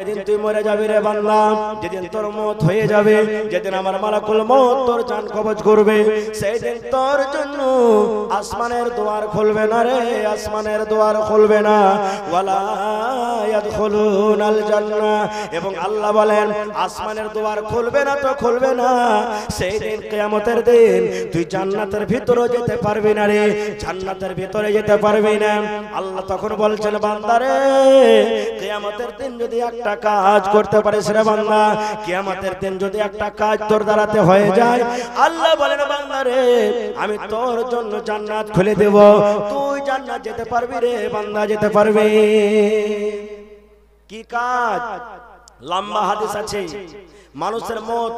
যেদিন তুই মরে যাবি রে বান্দা, যেদিন তোর মত হয়ে যাবে, যেদিন আমার মালাকুল মউত তোর জান কবজ করবে, সেই দিন তোর জন্য আসমানের দুয়ার খুলবে না রে, আসমানের দুয়ার খুলবে না। ওয়ালা ইয়াদখুলুনাল জান্নাহ, এবং আল্লাহ বলেন আসমানের দুয়ার খুলবে না তো খুলবে না। সেই দিন কিয়ামতের দিন তুই জান্নাতের ভিতরে যেতে পারবি না রে, জান্নাতের ভিতরে যেতে পারবি না। আল্লাহ তখন বলছেন বান্দারে, কিয়ামতের দিন যদি একটা কাজ করতে পারিস রে বান্দা, কিয়ামতের দিন যদি একটা কাজ তোর দ্বারাতে হয়ে যায়, আল্লাহ বলেন বান্দারে আমি তোর জন্য জান্নাত খুলে দেব, তুই জান্নাত যেতে পারবি রে বান্দা, যেতে পারবি। কি কাজ? লম্বা হাদিস আছে, মানুষের মত,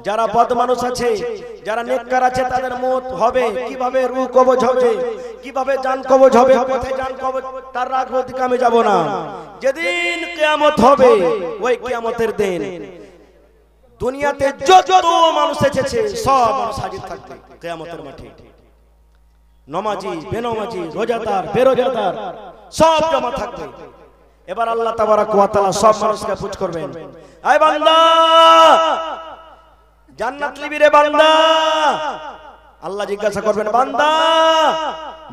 যারা বদ মানুষ আছে, যারা নেককার আছে, তাদের মত হবে কিভাবে, রূহ কবজ হবে কিভাবে, জান কবজ হবে, কোথায় জান কবজ তার রাখবো দিকে আমি যাব না। যেদিন কিয়ামত হবে, ওই কিয়ামতের দিন দুনিয়াতে যত মানুষ এসেছে সব মানুষ হাজির থাকবে কিয়ামতের মাঠে। নমাজি, বেনমাজি, রোজাদার, বেরোজাদার সব জমা থাকবে। এবার আল্লাহ তাবারক ওয়া তাআলা সব মানুষকে পুছ করবেন, আয় বান্দা জান্নাত লিবি রে বান্দা। আল্লাহ জিজ্ঞাসা করবেন, বান্দা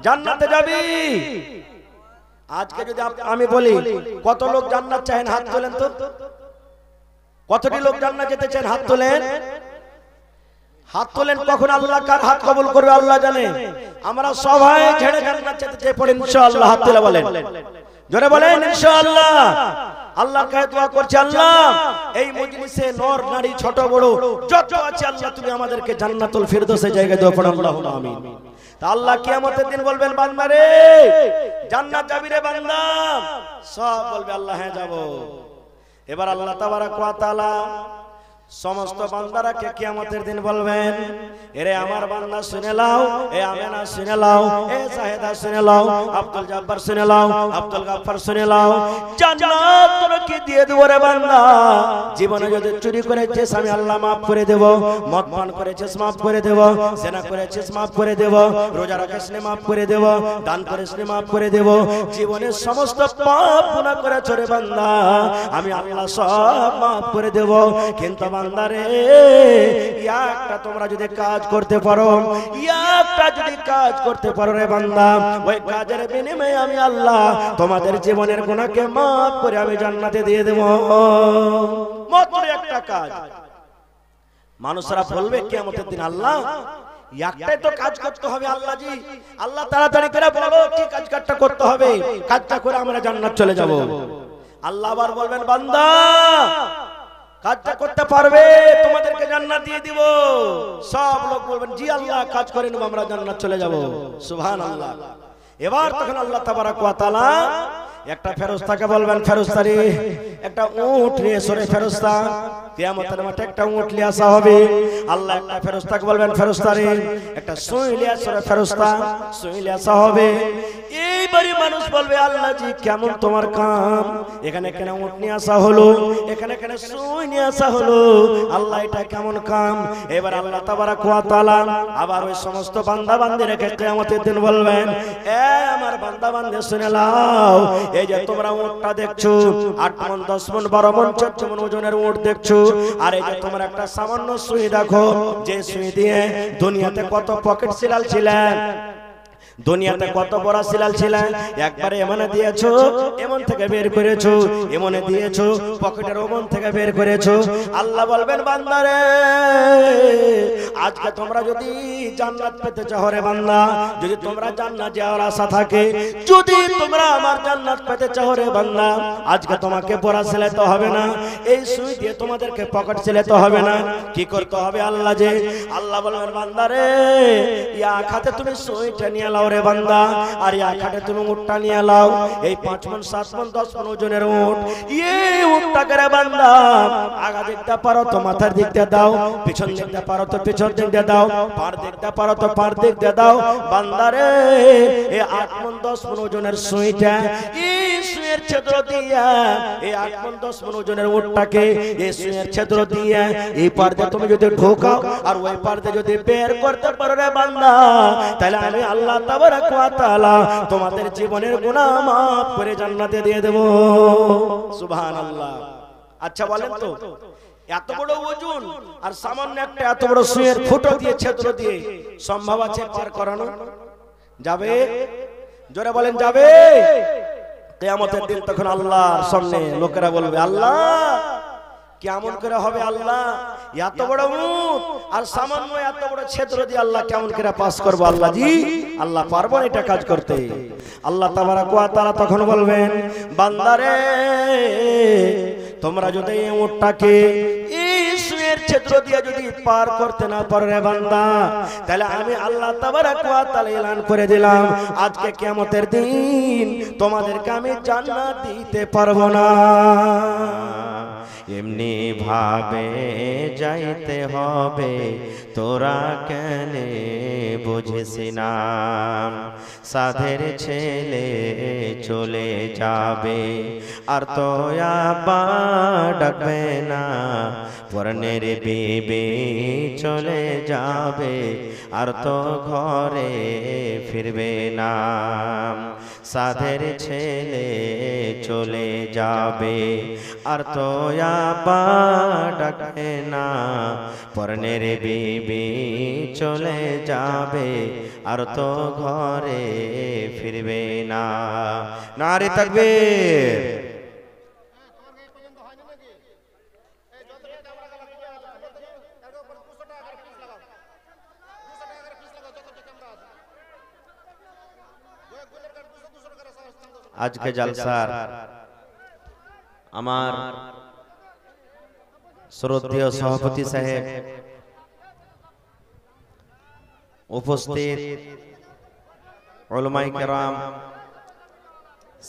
জান্নাতে যাবি? আজকে যদি আমি বলি কত লোক জান্নাত চাহেন হাত তোলেন তো, কতটি লোক জান্নাত যেতে চান হাত তোলেন, হাত তোলেন। কখন আল্লাহ কার হাত কবুল করবে আল্লাহ জানে। আমরা সবাই ছেড়ে জান্নাত যেতে চাই, পড়েন ইনশাআল্লাহ, হাত তুলে বলেন, জোরে বলেন ইনশাআল্লাহ। আল্লাহর কাছে দোয়া করছি, আল্লাহ এই মজলিসে নর নারী ছোট বড় যত আছে আল্লাহ তুমি আমাদেরকে জান্নাতুল ফিরদৌসের জায়গায় দাও, পড়ুন আল্লাহুম্মা আমিন। তা আল্লাহ কিয়ামতের দিন বলবেন, বান্দা রে জান্নাত যাবি রে বান্দা? সব বলবে আল্লাহ হ্যাঁ যাব। এবার আল্লাহ তাবারক ওয়া তাআলা সমস্ত বান্দারাকে কিয়ামতের দিন বলবেন, এরে আমার বান্দা শুনে লাও, এ আমেনা শুনে লাও, এ জাহেদা শুনে লাও, আব্দুল জব্বার শুনে লাও, আব্দুল গাফফার শুনে লাও, জান্নাত তোকে দিয়ে দেব রে বান্দা। জীবনে যদি চুরি করেছিস আমি আল্লাহ maaf করে দেব, মদ পান করেছিস maaf করে দেব, জিনা করেছিস maaf করে দেব, রোজা রাখিসনি maaf করে দেব, দান করিসনি maaf করে দেব। জীবনের সমস্ত পাপ গুনাহ করেছ রে বান্দা, আমি আল্লাহ সব maaf করে দেব। কিন্তু বান্দারে একটা তোমরা যদি কাজ করতে পারো, একটা যদি কাজ করতে পারো রে বান্দা, ওই কাজের বিনিময়ে আমি আল্লাহ তোমাদের জীবনের গুনাহকে maaf করে আমি জান্নাতে দিয়ে দেব। মাত্র একটা কাজ। মানুষরা বলবে কিয়ামতের দিন, আল্লাহ একটাই তো কাজ করতে হবে আল্লাহ জি, আল্লাহ তাড়াতাড়ি করে বলো কি কাজটা করতে হবে, কাজটা করে আমরা জান্নাত চলে যাব। আল্লাহ আবার বলবেন, বান্দা কাজটা করতে পারবে তোমাদেরকে জান্নাত দিয়ে দিব। সব লোক বলবেন, জি আল্লাহ কাজ করে নেব, আমরা জান্নাত চলে যাব। সুবহানাল্লাহ। এবার তখন আল্লাহ তাবারক ওয়া তাআলা একটা ফেরেশতাকে বলবেন, ফেরেশতারে একটা উট নিয়ে সরে, ফেরেশতা কিয়ামতের মাঠে একটা উট নিয়ে আসা হবে। আল্লাহ একটা ফেরেশতাকে বলবেন, ফেরেশতারে একটা সুই নিয়ে সরে, ফেরেশতা সুই নিয়ে আসা হবে। এইবারই মানুষ বলবে, আল্লাহ জি কেমন তোমার কাম, এখানে কেন উট নিয়ে আসা হলো, এখানে কেন সুই নিয়ে আসা হলো, আল্লাহ এটা কেমন কাম। এবার আল্লাহ তাবারক ওয়া তাআলা আবার ওই সমস্ত বান্দা বান্দীদেরকে কিয়ামতের দিন বলবেন, এ আমার বান্দা বান্দী শুনে নাও, এই যে তোমরা উটটা দেখছো 8 মণ 10 মণ 12 মণ 14 মণ ওজনের উট দেখছো, আর এই যে তোমরা একটা সামান্য সুই দেখো, যে সুই দিয়ে দুনিয়াতে কত পকেট সিলাল ছিলেন, দুনিয়াতে কত বড় সিলাল ছিলেন, একবারে এমনে দিয়েছো এমন থেকে বের করেছো, এমনে দিয়েছো পকেটের ওমন থেকে বের করেছো। আল্লাহ বলবেন, বান্দারে আজকে তোমরা যদি জান্নাত পেতে চাও রে বান্দা, যদি তোমরা জান্নাত যাওয়ার আশা থাকে, যদি তোমরা আমার জান্নাত পেতে চাও রে বান্দা, আজকে তোমাকে পরা সিলাতে হবে না, এই সুই দিয়ে তোমাদেরকে পকেট সিলাতে হবে না। কি করতে হবে আল্লাহ যে, আল্লাহ বলবেন, বান্দারে ইয়া খাতে তুমি সুইটা নিয়ে লাও রে বান্দা, আর ইয়া খাতে তুমি উটটা নিয়ে লাও। এই 5 মণ 7 মণ 10 মণ ওজনের উট, এই উটটাকে রে বান্দা আগা দেখতে পারো তো মাথার দিক দিয়ে দাও, পিছন দেখতে পারো তো পিছন দিক দিয়ে দাও, পার দেখতে পারো তো পার দিক দিয়ে দাও। বান্দারে এই 8 মণ 10 মণ ওজনের সুইটা, এই সুইয়ের ছিদ্র দিয়া এই 8 মণ 10 মণ ওজনের উটটাকে এই সুইয়ের ছিদ্র দিয়া এই পার দিয়ে তুমি যদি ঢোকাও আর ওই পার দিয়ে যদি বের করতে পারো রে বান্দা, তাহলে আমি আল্লাহ তাবারক ওয়া তাআলা তোমাদের জীবনের গুনাহ maaf করে জান্নাতে দিয়ে দেব। সুবহানাল্লাহ। আচ্ছা বলেন তো, এত বড় ওজন আর সামান্য একটা এত বড় সুইয়ের ফুটো দিয়ে ছিদ্র দিয়ে সম্ভব আছে পার করানো? যাবে? জোরে বলেন যাবে? কিয়ামতের দিন তখন আল্লাহর সামনে লোকেরা বলবে, আল্লাহ কেমন করে হবে? আল্লাহ এত বড় উট আর সামান্য এত বড় ছিদ্র দিয়ে আল্লাহ কেমন করে পাস করবো? আল্লাহ জি, আল্লাহ পারবো না এটা কাজ করতে। আল্লাহ তাবারাক ওয়া তাআলা তখন বলবেন, বান্দারে তোমরা যদি এই উটটাকে এই সুয়ের ছিদ্র দিয়ে যদি পার করতে না পারো রে বান্দা, তাহলে আমি আল্লাহ তাবারাক ওয়া তাআলা এলান করে দিলাম, আজকে কিয়ামতের দিন তোমাদেরকে আমি জান্নাত দিতে পারবো না। এমনি ভাবে যাইতে হবে, তোরা কেন বুঝিস না? সাধের ছেলে চলে যাবে আর তো আবার ডাকবে না, পরনের বিবি চলে যাবে আর তো ঘরে ফিরবে না। সাধের ছেলে চলে যাবে আর তো আবার ডাকবে না, পরনের বিবি চলে যাবে আর তো ঘরে ফিরবে না। নারে তাকবীর। আজকে জলসার আমার শ্রদ্ধেয় সভাপতি সাহেব, উপস্থিত উলামায়ে কেরাম,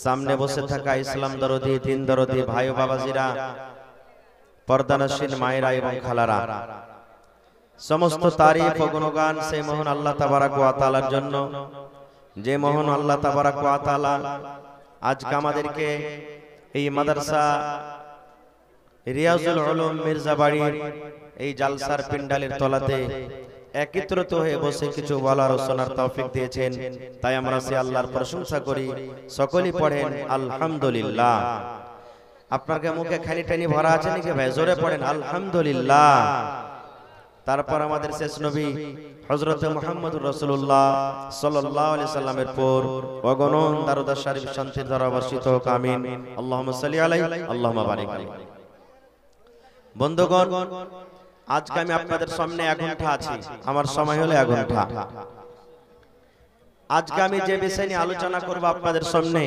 সামনে বসে থাকা ইসলাম দরদি, দিন দরদি ভাই ও বাবাজিরা, পর্দানশীল মায়েরা এবং খালারা, সমস্ত তারিফ ও গুণগান সেই মহান আল্লাহ তাবারাক ওয়া তাআলার জন্য, যে মহান আল্লাহ তাবারাক ওয়া তাআলা আজকে আমাদেরকে এই মাদ্রাসা রিয়াজুল উলুম মির্জাবাড়ির এই জালসার পিন্ডালের তলাতে একত্রিত হয়ে বসে কিছু বলার ও শোনার তৌফিক দিয়েছেন। তাই আমরা সে আল্লাহর প্রশংসা করি। সকলেই পড়েন আলহামদুলিল্লাহ। আপনার মুখে খানি টানি ভরা আছে নাকি ভাই? জোরে পড়েন আলহামদুলিল্লাহ। তারপর আমাদের শেষ নবী হযরত মুহাম্মদুর রাসূলুল্লাহ সাল্লাল্লাহু আলাইহি সাল্লামের পর অগণন দরুদ শরীফ শান্তির ধারা বর্ষিত হোক, আমিন। আল্লাহুম্মা সাল্লি আলাইহি আল্লাহুম্মা বারিক আলাইহি। বন্ধুগণ, আজকে আমি আপনাদের সামনে 1 ঘন্টা আছি, আমার সময় হলো 1 ঘন্টা। আজকে আমি যে বিষয় নিয়ে আলোচনা করব আপনাদের সামনে,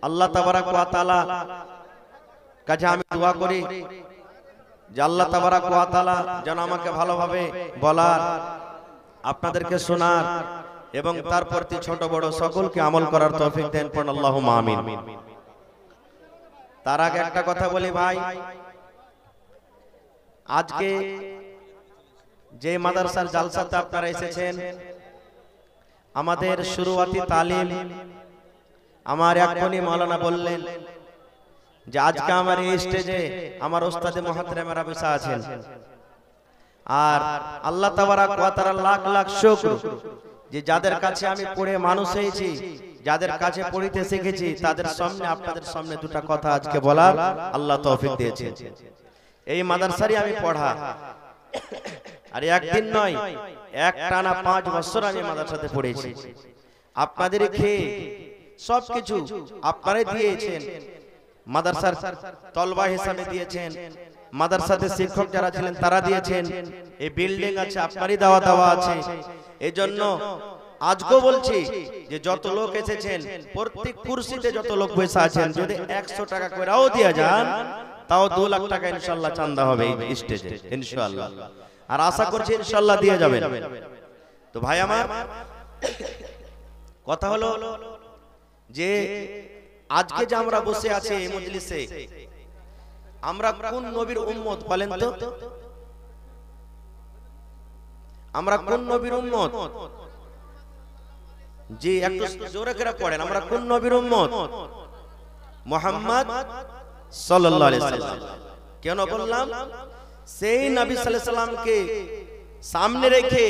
আল্লাহ তাবারাক ওয়া তাআলা কাছে আমি দোয়া করি যে আল্লাহ তাবারাক ওয়া তাআলা যেন আমাকে ভালোভাবে বলার, আপনাদেরকে শোনার এবং তার প্রতি ছোট বড় সকলকে আমল করার তৌফিক দেন। পড়ুন আল্লাহুম্মা আমিন। তার আগে একটা কথা বলি ভাই, আজকে যে মাদ্রাসার জালসাতে আপনারা এসেছেন, আমাদের শুরুয়াতি তালিম আমার এখনই মাওলানা বললেন যে আজকে আমার এই স্টেজে আমার ওস্তাদে মুহতারামেরা বসে আছেন, আর আল্লাহ তাবারাক ওয়া তাআলা লাখ লাখ শুকর যে যাদের কাছে আমি পড়ে মানুষ হয়েছি, যাদের কাছে পড়িতে শিখেছি, তাদের সামনে আপনাদের সামনে দুটো কথা আজকে বলার আল্লাহ তৌফিক দিয়েছেন। এই মাদ্রাসারই আমি পড়া, আর একদিন নয়, একটানা 5 বছর আমি মাদ্রাসাতে পড়েছি। আপনাদের খেয়ে সবকিছু আপনারাই দিয়েছেন, মাদ্রাসার তলবা হিসাবে দিয়েছেন, মাদ্রাসাতে শিক্ষক যারা ছিলেন তারা দিয়েছেন, এই বিল্ডিং আছে আপনারই দেওয়া আছে। এজন্য আজকেও বলছি যে যত লোক এসেছেন, প্রত্যেক কুরসিতে যত লোক বসে আছেন, যদি 100 টাকা করেও দিয়ে যান, তাও 2 লাখ টাকা ইনশাআল্লাহ চাঁদা হবে এই স্টেজে ইনশাআল্লাহ। আর আশা করছি ইনশাআল্লাহ দিয়ে যাবেন। তো ভাই আমার কথা হলো যে আজকে যে আমরা বসে আছি এই মজলিসে, আমরা কোন নবীর উম্মত বলেন তো? আমরা কোন নবীর উম্মত? জি, একটু জোরে করে পড়েন, আমরা কোন নবীর উম্মত? মুহাম্মদ সাল্লাল্লাহু আলাইহি সাল্লাম। কেন বললাম? সেই নবী সাল্লাল্লাহু আলাইহি সাল্লামকে সামনে রেখে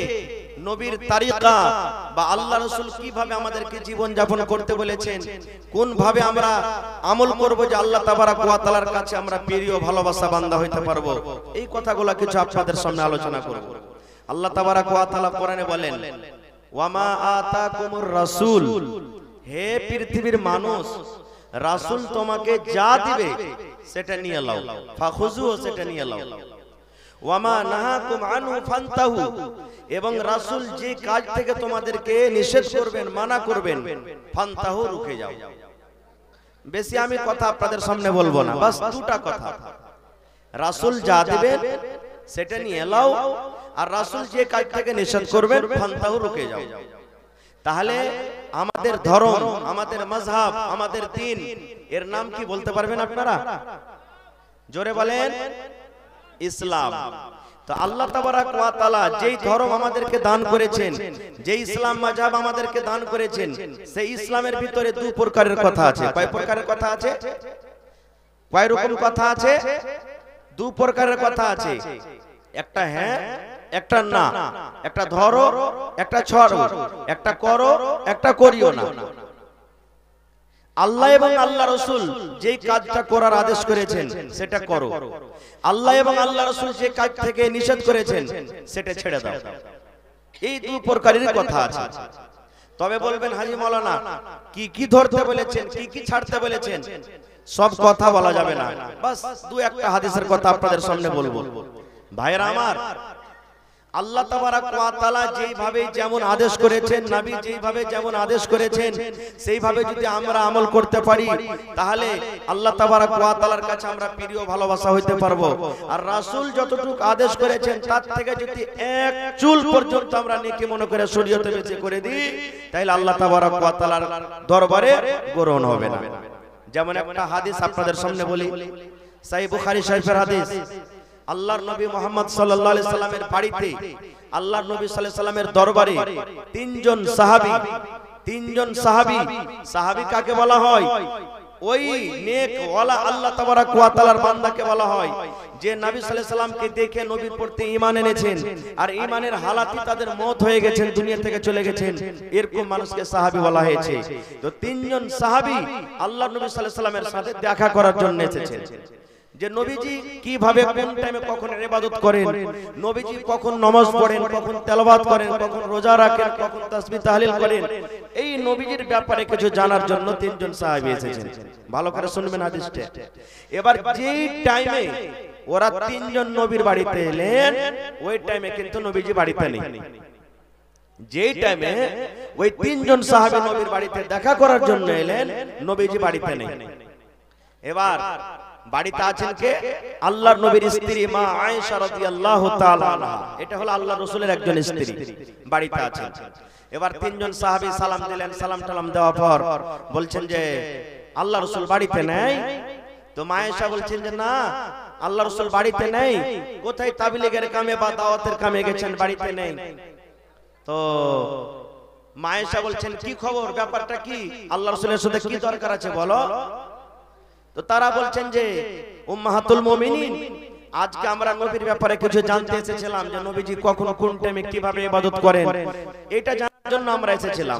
নবীর তারিকা বা আল্লাহ রাসূল কিভাবে আমাদেরকে জীবন যাপন করতে বলেছেন, কোন ভাবে আমরা আমল করব যে আল্লাহ তাবারাক ওয়া তাআলার কাছে আমরা প্রিয় ভালোবাসা বান্দা হইতে পারবো, এই কথাগুলো কিছু আপনাদের সামনে আলোচনা করব। আল্লাহ তাবারাক ওয়া তাআলা কোরআনে বলেন, ওয়ামা আতাকুমুর রাসূল, হে পৃথিবীর মানুষ, রাসূল তোমাকে যা দিবে সেটা নিয়ে নাও, ফাখুযু, সেটা নিয়ে নাও। ওয়ামা নাহাকুম আনহু ফান্তাহু, এবং রাসূল যে কাজ থেকে তোমাদেরকে নিষেধ করবেন, মানা করবেন, ফান্তাহু, রুখে যাও। বেশি আমি কথা আপনাদের সামনে বলবো না, বাস দুটা কথা। রাসূল যা দিবেন সেটা নিয়ে নাও, আর রাসূল যে কাজ থেকে নিষেধ করবেন, ফান্তাহু, রুখে যাও। তাহলে আমাদের ধর্ম, আমাদের মাযহাব, আমাদের দ্বীন, এর নাম কি বলতে পারবেন আপনারা? জোরে বলেন, ইসলাম। তো আল্লাহ তাবারাক ওয়া তাআলা যেই ধর্ম আমাদেরকে দান করেছেন, যেই ইসলাম মাযহাব আমাদেরকে দান করেছেন, সেই ইসলামের ভিতরে দুই প্রকারের কথা আছে। কয় প্রকারের কথা আছে? কয় রকম কথা আছে? দুই প্রকারের কথা আছে। একটা হ্যাঁ, একটা না, একটা ধরো, একটা ছাড়ো, একটা করো, একটা করিও না। আল্লাহ এবং আল্লাহ রাসূল যেই কাজটা করার আদেশ করেছেন সেটা করো, আল্লাহ এবং আল্লাহ রাসূল যে কাজ থেকে নিষেধ করেছেন সেটা ছেড়ে দাও। এই দুই প্রকারের কথা আছে। তবে বলবেন, হাজী মাওলানা কি কি ধরতে বলেছেন, কি কি ছাড়তে বলেছেন? সব কথা বলা যাবে না, বাস দুই একটা হাদিসের কথা আপনাদের সামনে বলবো। ভাইরা আমার, আল্লাহ তাবারাক ওয়া তাআলা যেইভাবে যেমন আদেশ করেছেন, নবী যেইভাবে যেমন আদেশ করেছেন, সেইভাবে যদি আমরা আমল করতে পারি, তাহলে আল্লাহ তাবারাক ওয়া তাআলার কাছে আমরা প্রিয় ভালোবাসা হইতে পারবো। আর রাসূল যতটুকু আদেশ করেছেন তার থেকে যদি এক চুল পর্যন্ত আমরা নেকি মনে করে শরীয়তে বেঁচে করে দিই, তাহলে আল্লাহ তাবারাক ওয়া তাআলার দরবারে গ্রহণ হবে না। যেমন একটা হাদিস আপনাদের সামনে বলি, সহিহ বুখারী শরীফের হাদিস। আল্লাহর নবী মুহাম্মদ সাল্লাল্লাহু আলাইহি সাল্লামের বাড়িতে, আল্লাহর নবী সাল্লাল্লাহু আলাইহি সাল্লামের দরবারে তিনজন সাহাবী, সাহাবী কাকে বলা হয়? ওই নেক ওয়ালা আল্লাহ তাবারাক ওয়া তাআলার বান্দাকে বলা হয়, যে নবী সাল্লাল্লাহু আলাইহি সাল্লামকে দেখে নবীর প্রতি ঈমান এনেছেন, আর ঈমানের হালাতে তাদের মওত হয়ে গেছেন, দুনিয়া থেকে চলে গেছেন, এরকম মানুষকে সাহাবী বলা হয়েছে। তো তিনজন সাহাবী আল্লাহর নবী সাল্লাল্লাহু আলাইহি সাল্লামের সাথে দেখা করার জন্য এসেছেন, যে নবীজি কিভাবে কোন টাইমে কখন ইবাদত করেন, নবীজি কখন নামাজ পড়েন, কখন তেলাওয়াত করেন, কখন রোজা রাখেন, কখন তাসবিহ তাহলিল করেন, এই নবীজির ব্যাপারে কিছু জানার জন্য তিনজন সাহাবী এসেছেন। ভালো করে শুনবেন হাদিসটা। এবার যেই টাইমে ওরা তিনজন নবীর বাড়িতে এলেন, ওই টাইমে কিন্তু নবীজি বাড়িতে নেই। যেই টাইমে ওই তিনজন সাহাবী নবীর বাড়িতে দেখা করার জন্য এলেন, নবীজি বাড়িতে নেই। এবার বাড়িতে আছেন কে? আল্লাহর নবীর স্ত্রী মা আয়েশা রাদিয়াল্লাহু তাআলা আনহা। এটা হলো আল্লাহর রাসূলের একজন স্ত্রী, বাড়িতে আছেন। এবার তিনজন সাহাবী সালাম দিলেন, সালাম টালাম দেওয়ার পর বলছেন যে আল্লাহর রাসূল বাড়িতে নেই। তো মা আয়েশা বলছেন যে না, আল্লাহর রাসূল বাড়িতে নেই, কোথায় তাবলীগের কামে বা দাওয়াতের কামে গেছেন, বাড়িতে নেই। তো মা আয়েশা বলছেন কি খবর, ব্যাপারটা কি, আল্লাহর রাসূলের সাথে কি দরকার আছে বলো। তো তারা বলছেন যে উম্মাহাতুল মুমিনিন, আজকে আমরা নবীর ব্যাপারে কিছু জানতে এসেছিলাম, যে নবীজি কখন কোন টাইমে কিভাবে ইবাদত করেন, এটা জানার জন্য আমরা এসেছিলাম।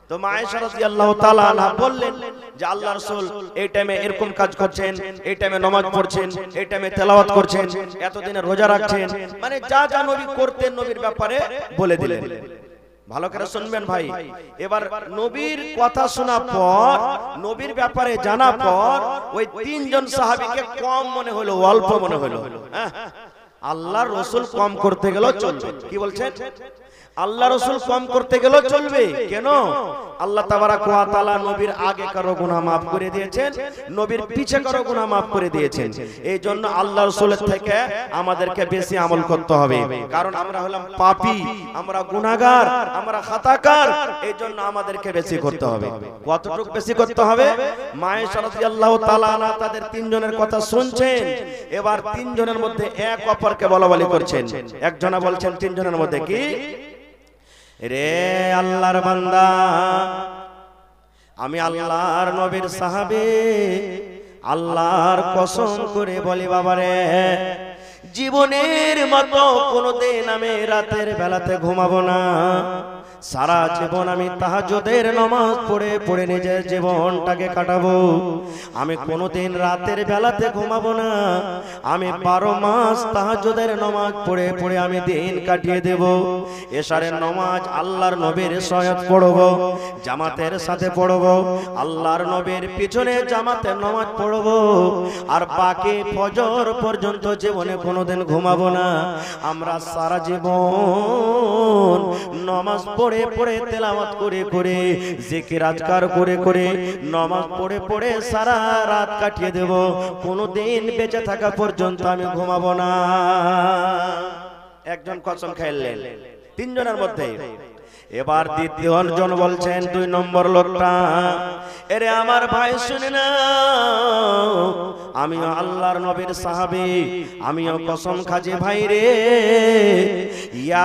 তো মা আয়েশা রাদিয়াল্লাহু তাআলা আনহা বললেন যে আল্লাহর রাসূল এই টাইমে এরকম কাজ করছেন, এই টাইমে নামাজ পড়ছেন, এই টাইমে তেলাওয়াত করছেন, এতদিনে রোজা রাখছেন, মানে যা যা নবী করতেন নবীর ব্যাপারে বলে দিলেন। ভালো করে শুনবেন ভাই। এবার নবীর কথা শোনার পর, নবীর ব্যাপারে জানার পর, ওই তিনজন সাহাবীকে কম মনে হলো, অল্প মনে হলো। আল্লাহর রাসূল কম করতে গেলেও চলবে। কি বলছেন? আল্লাহ রাসূল কম করতে গেলেও চলবে। কেন? আল্লাহ তাবারাক ওয়া তাআলা নবীর আগে কারো গুনাহ maaf করে দিয়েছেন, নবীর পিছে কারো গুনাহ maaf করে দিয়েছেন। এই জন্য আল্লাহ রাসূলের থেকে আমাদেরকে বেশি আমল করতে হবে, কারণ আমরা হলাম পাপী, আমরা গুনাহগার, আমরা খাতাকার। এই জন্য আমাদেরকে বেশি করতে হবে। কতটুকু বেশি করতে হবে? মা আয়েশা রাদিয়াল্লাহু তাআলা আনহা তাদের তিনজনের কথা শুনছেন। এবার তিনজনের মধ্যে এক অপরকে বলাবলি করছেন। একজনা বলছেন তিনজনের মধ্যে, কি রে আল্লাহর বান্দা, আমি আল্লাহর নবীর সাহাবী, আল্লাহর কসম করে বলি বাবারে, জীবনের মতো কোনোদিন আমি রাতের বেলাতে ঘুমাবো না। সারা জীবন আমি তাহাজ্জুদের নামাজ পড়ে পড়ে নিজের জীবনটাকে কাটাবো। আমি কোনোদিন রাতের বেলাতে ঘুমাবো না। আমি 12 মাস তাহাজ্জুদের নামাজ পড়ে পড়ে আমি দিন কাটিয়ে দেব। এশারের নামাজ আল্লাহর নবীর সহায়ত পড়ব, জামাতের সাথে পড়ব, আল্লাহর নবীর পিছনে জামাতের নামাজ পড়ব। আর বাকি ফজর পর্যন্ত জীবনে কোনোদিন ঘুমাবো না। আমরা সারা জীবন নামাজ পড়ে পড়ে তেলাওয়াত করে করে জিকির আজকার করে করে নামাজ পড়ে পড়ে সারা রাত কাটিয়ে দেব। কোনোদিন বেঁচে থাকা পর্যন্ত আমি ঘুমাবো না। একজন কসম খাইলেন 3 জনের মধ্যে। এবার দ্বিতীয় জন বলছেন 2 নম্বর লোকটা, এরে আমার ভাই শুনে না, আমিও আল্লাহর নবীর সাহাবী, আমিও কসম খাজি ভাই রে,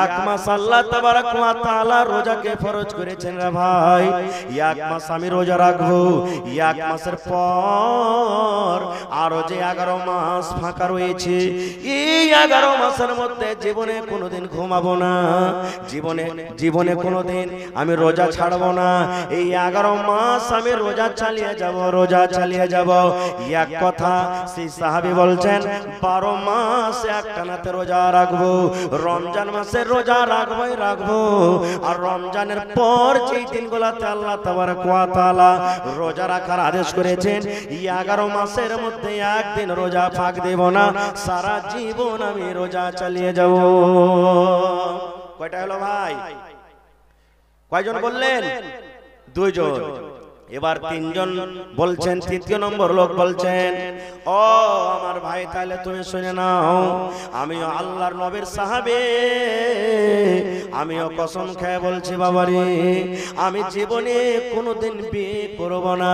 1 মাস আল্লাহ তাবারক ওয়া তাআলা রোজাকে ফরজ করেছেন রে ভাই। 1 মাস আমি রোজা রাখবো। 1 মাসের পর আরো যে 11 মাস ফাঁকা রয়েছে, এই 11 মাসের মধ্যে জীবনে কোনোদিন ঘুমাবো না। জীবনে কোনোদিন আমি রোজা ছাড়বো না। এই 11 মাস আমি রোজা চালিয়ে যাব, রোজা চালিয়ে যাব। এক কথা সেই সাহাবী বলছেন 12 মাস একটানাতে রোজা রাখবো। রমজান মাসে রোজা রাখবোই রাখবো। আর রমজানের পর যেই দিনগুলোতে আল্লাহ তাবারক ওয়া তাআলা রোজা রাখার আদেশ করেছেন, 11 মাসের মধ্যে একদিন রোজা ফাঁক দেব না। সারা জীবন আমি রোজা চালিয়ে যাব। কয়টা হলো ভাই? কয়জন বললেন? 2 জন। এবার 3 জন বলছেন, তৃতীয় নম্বর লোক বলছেন, ও আমার ভাই তাহলে তুমি শুনে নাও, আমিও আল্লাহর নবীর সাহাবী, আমিও কসম খেয়ে বলছি বাবারে, আমি জীবনে কোনোদিন বিয়ে করব না।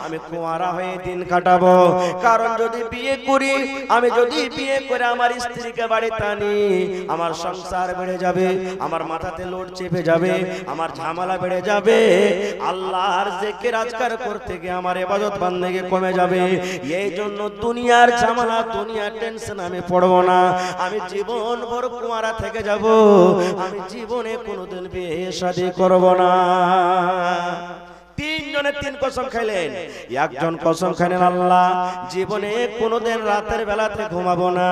আমি কুঁয়ারা হয়ে দিন কাটাবো। কারণ যদি বিয়ে করি, আমি যদি বিয়ে করে আমার স্ত্রীকে বাড়িতে আনি, আমার সংসার বেড়ে যাবে, আমার মাথাতে লোড চেপে যাবে, আমার ঝামেলা বেড়ে যাবে। আল্লাহর জিকির আজকার করতে গিয়ে আমার ইবাদত বান্দেগি কমে যাবে। এই জন্য দুনিয়ার ঝামেলা, দুনিয়ার টেনশন আমি পড়ব না। আমি জীবন ভর কুঁয়ারা থেকে যাব। আমি জীবনে কোনোদিন বিয়ে শাদী করব না। 3 জনে 3 কসম খাইলেন। একজন কসম খাইলেন আল্লাহ জীবনে কোনোদিন রাতের বেলাতে ঘুমাবো না।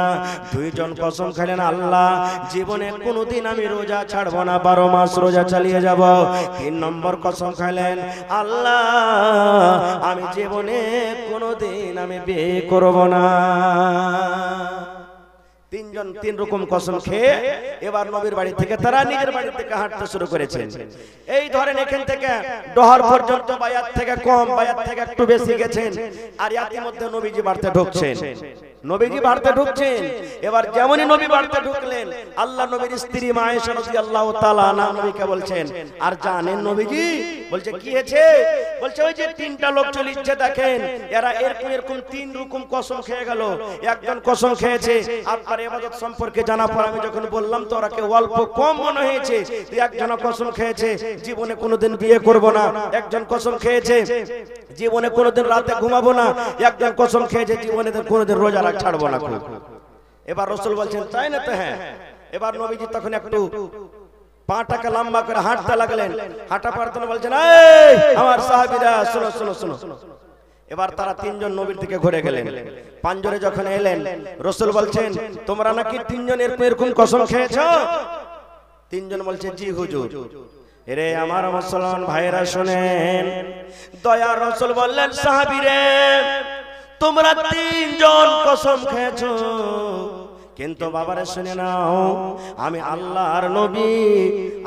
2 জন কসম খাইলেন আল্লাহ জীবনে কোনোদিন আমি রোজা ছাড়বো না, 12 মাস রোজা চালিয়ে যাব। 3 নম্বর কসম খাইলেন আল্লাহ আমি জীবনে কোনোদিন আমি বিয়ে করব না। 3 জন 3 রকম কসম খেয়ে এবার নবীর বাড়ি থেকে তারা নিজের বাড়ি থেকে হাঁটতে শুরু করেছেন। এই ধরেন এখান থেকে ডহার পর্যন্ত বায়াত থেকে কম, বায়াত থেকে একটু বেশি গেছেন। আর ইয়াতি মধ্যে নবীজি বাড়তে ঢুকছেন, নবীজি বাড়তে ঢুকছেন। এবার যেমনই নবী বাড়তে ঢুকলেন, আল্লাহ নবীর স্ত্রী মা আয়েশা রাদিয়াল্লাহু তাআলা আনহা নবীকে বলছেন, আর জানেন নবীজি? বলছে কি হয়েছে? বলছে ওই যে 3টা লোক চলিচ্ছে দেখেন, এরা এরকম 3 রকম কসম খেয়ে গেল। একজন কসম খেয়েছে আপনার ইবাদত সম্পর্কে জানার পর আমি যখন বললাম তো ওরাকে অল্প কম মনে হয়েছে। একজন কসম খেয়েছে জীবনে কোনোদিন বিয়ে করব না। একজন কসম খেয়েছে জীবনে কোনোদিন রাতে ঘুমাবো না। একজন কসম খেয়েছে জীবনে কোনোদিন রোজা ছাড়বো না। এবার রাসূল বলছেন তাই না? তো হ্যাঁ। এবার নবীজি তখন একটু পাটাকে লম্বা করে হাঁটতে লাগলেন। হাঁটা পারতেন বলছেন, এই আমার সাহাবীরা শুনো শুনো শুনো। এবার তারা 3 জন নবীর দিকে ঘুরে গেলেন। পাঞ্জরে যখন এলেন রাসূল বলছেন, তোমরা নাকি 3 জন এরকম কসম খেয়েছো? 3 জন বলছে জি হুজুর। এরে আমার মুসলমান ভাইরা শুনেন, দয়ার রাসূল বললেন সাহাবীরে তোমরা 3 জন কসম খেয়েছো, কিন্তু বাবারে শুনে নাও, আমি আল্লাহর নবী,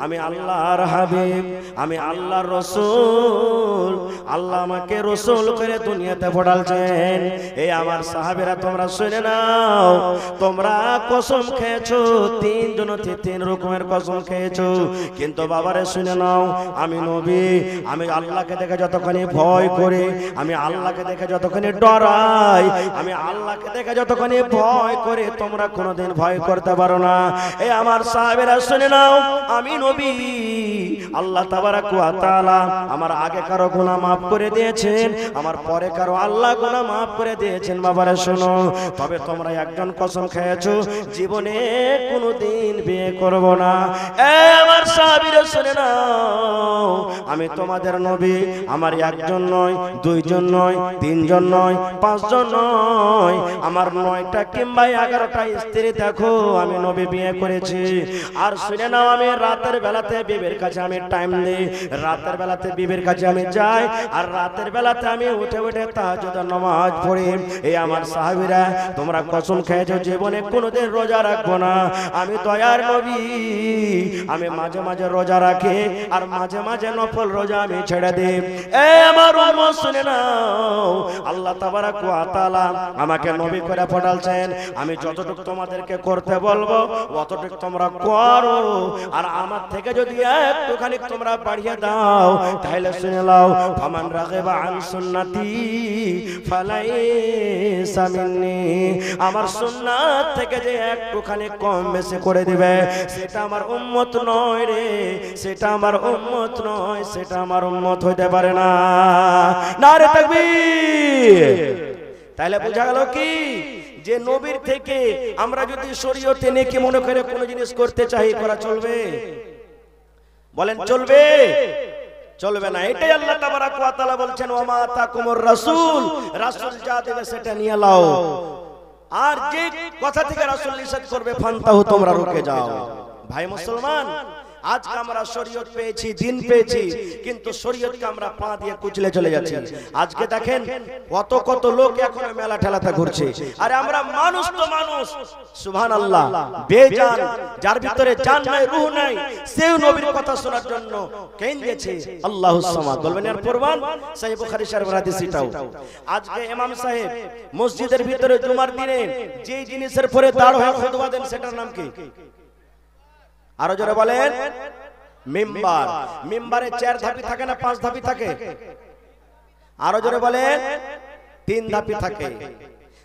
আমি আল্লাহর হাবিব, আমি আল্লাহর রাসূল। আল্লাহ আমাকে রাসূল করে দুনিয়াতে পাঠালছেন। এই আমার সাহাবীরা তোমরা শুনে নাও, তোমরা কসম খেয়েছো 3 জনতে 3 রকমের কসম খেয়েছো, কিন্তু বাবারে শুনে নাও, আমি নবী, আমি আল্লাহকে দেখে যতখানি ভয় করি, আমি আল্লাহকে দেখে যতখানি ডরাই, আমি আল্লাহকে দেখে যতখানি ভয় করে তোমরা কোনোদিন ভয় করতে পারো না। এই আমার সাহাবীরা শুনে নাও, আমি নবী, আল্লাহ তাবারাক ওয়া তাআলা আমার আগে কারো গুনাহ maaf করে দিয়েছেন, আমার পরে কারো আল্লাহ গুনাহ maaf করে দিয়েছেন। বাবারা শোনো, তবে তোমরা একজন কসম খেয়েছো জীবনে কোনোদিন বিয়ে করব না। আমার সাহাবীরা শুনে নাও, আমি তোমাদের নবী, আমার একজন নয়, দুইজন নয়, তিনজন নয়, পাঁচজন নয়, আমার 9টা কিংবা 11টা স্ত্রী দেখো আমি নবী বিয়ে করেছি। আর শুনে নাও, আমি রাতের বেলাতে বিবির কাছে আমি টাইম দিই, রাতের বেলাতে বিবির কাছে আমি যাই, আর রাতের বেলাতে আমি উঠে উঠে তাহাজ্জুদের নামাজ পড়ি। এই আমার সাহাবীরা, তোমরা কসম খেয়েছো জীবনে কোনোদিন রোজা রাখবো না। আমি দয়ার নবী, আমি মাঝে মাঝে রোজা রাখি, আর মাঝে মাঝে নফল রোজা আমি ছেড়ে দিই। আমার উম্মত শুনে নাও, আল্লাহ তাবারাক ওয়া তাআলা আমাকে নবী করে পাঠালছেন, আমি যতটুকু তোমাদেরকে করতে বলবো অতটুকু তোমরা করো, আর আমার থেকে যদি একটুখানি তোমরা বাড়িয়ে দাও তাহলে শুনে নাও, ফামান রাগিবা আন সুন্নতি ফালাইসা মিন্নি, আমার সুন্নাত থেকে যে একটুখানি কম বেশি করে দিবে সেটা আমার উম্মত নয় রে, সেটা আমার উম্মত নয়, সেটা আমার উম্মত হইতে পারে না। নারে তাকবীর। তাহলে বোঝা গেল কি, যে নবীর থেকে আমরা যদি শরীয়তে নেকি মনে করে কোনো জিনিস করতে চাই, করা চলবে? বলেন চলবে? চলবে না। এটাই আল্লাহ তাবারাক ওয়া তাআলা বলছেন, ওয়া মা আতাকুমুর রাসূল, রাসূল যা দেবে সেটা নিয়ে নাও, আর যে কথা থেকে রাসূল নিষেধ করবে ফান্তাহু, তোমরা রুকে যাও। ভাই মুসলমান, আজকে আমরা শরীয়ত পেয়েছি, দিন পেয়েছি, কিন্তু শরীয়তকে আমরা পা দিয়ে কুচলে চলে যাচ্ছি। আজকে দেখেন কত কত লোক এখন মেলা ঠেলাতে ঘুরছে, আরে আমরা মানুষ তো মানুষ, সুবহানাল্লাহ, বেজান, যার ভিতরে জান নাই, রূহ নাই, সেও নবীর কথা শোনার জন্য কেঁদেছে। আল্লাহুস সামাদ বলবেন এর প্রমাণ সহিহ বুখারী শরীফের হাদিস এটাও। আজকে ইমাম সাহেব মসজিদের ভিতরে জুমার দিনে যে জিনিসের পরে দাঁড় হয়ে খুতবা দেন সেটার নাম কি? আরো জোরে বলেন। মিম্বার। মিম্বারে 4 ধাপি থাকে না 5 ধাপি থাকে? আরো জোরে বলেন। 3 ধাপি থাকে।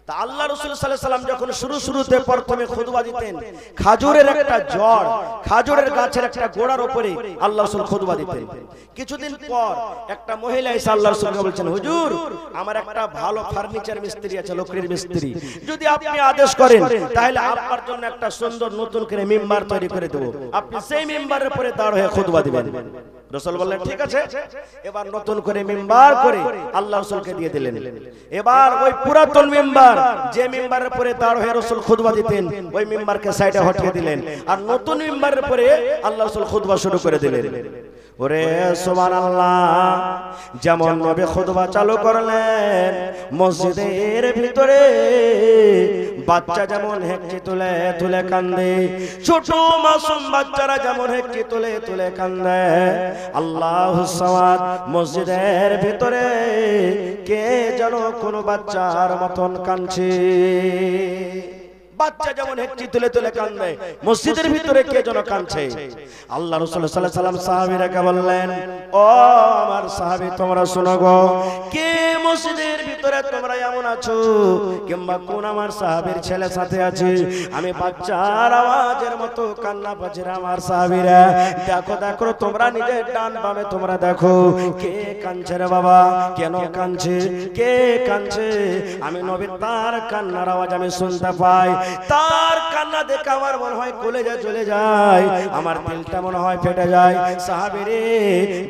তা আল্লাহ রাসূল সাল্লাল্লাহু আলাইহি সাল্লাম যখন শুরুতে প্রথমে খুতবা দিতেন, খাজুরের একটা জড়, খাজুরের গাছের একটা গোড়ার উপরে আল্লাহ রাসূল খুতবা দিতেন। কিছুদিন পর একটা মহিলা এসে আল্লাহ রাসূলকে বলছেন, হুজুর আমার একটা ভালো ফার্নিচার মিস্ত্রি আছে, লকড়ির মিস্ত্রি, যদি আপনি আদেশ করেন তাহলে আপনার জন্য একটা সুন্দর নতুন করে মিম্বার তৈরি করে দেব, আপনি সেই মিম্বারের উপরে দাঁড় হয়ে খুতবা দিবেন। রাসূল বললেন ঠিক আছে। এবার নতুন করে মিম্বার করে আল্লাহ রাসূলকে দিয়ে দিলেন। এবার ওই পুরাতন মিম্বার, যে মিম্বারের উপরে দাঁড় হয়ে রাসূল খুতবা দিতেন, ওই মিম্বারকে সাইডে হটিয়ে দিলেন, আর নতুন মিম্বারের উপরে আল্লাহ রাসূল খুতবা শুরু করে দিলেন। ওরে সুবহানাল্লাহ, যেমন নবী খুতবা চালু করলেন, মসজিদের ভিতরে বাচ্চা যেমন হেঁচি তুলে তুলে কান্দে, ছোট মাসুম বাচ্চারা যেমন হেঁচি তুলে তুলে কান্দে, আল্লাহুস সামাদ মসজিদের ভিতরে কে যেন কোন বাচ্চার মতন কাঁদছে। বাচ্চা যেমন হেঁচি তুলে তুলে কান্দে, মসজিদের ভিতরে কে যেন কাঁদছে। আল্লাহ রাসূল সাল্লাল্লাহু আলাইহি সাল্লাম সাহাবীরাকে বললেন, ও আমার সাহাবী তোমরা শোনো গো, কে মসজিদের ভিতরে তোমরা এমন আছো, কিংবা কোন আমার সাহাবীর ছেলে সাথে আছে, আমি বাচ্চার আওয়াজের মতো কান্না পাচ্ছি আমার সাহাবীরা, দেখো দেখো তোমরা নিজের ডান বামে তোমরা দেখো কে কাঁদছে রে বাবা, কেন কাঁদছে, কে কাঁদছে। আমি নবী তার কান্নার আওয়াজ আমি শুনতে পাই, তার কান্না দেখে আমার মনে হয় কলেজা চলে যায়, আমার দিলটা মনে হয় ফেটে যায়। সাহাবীরে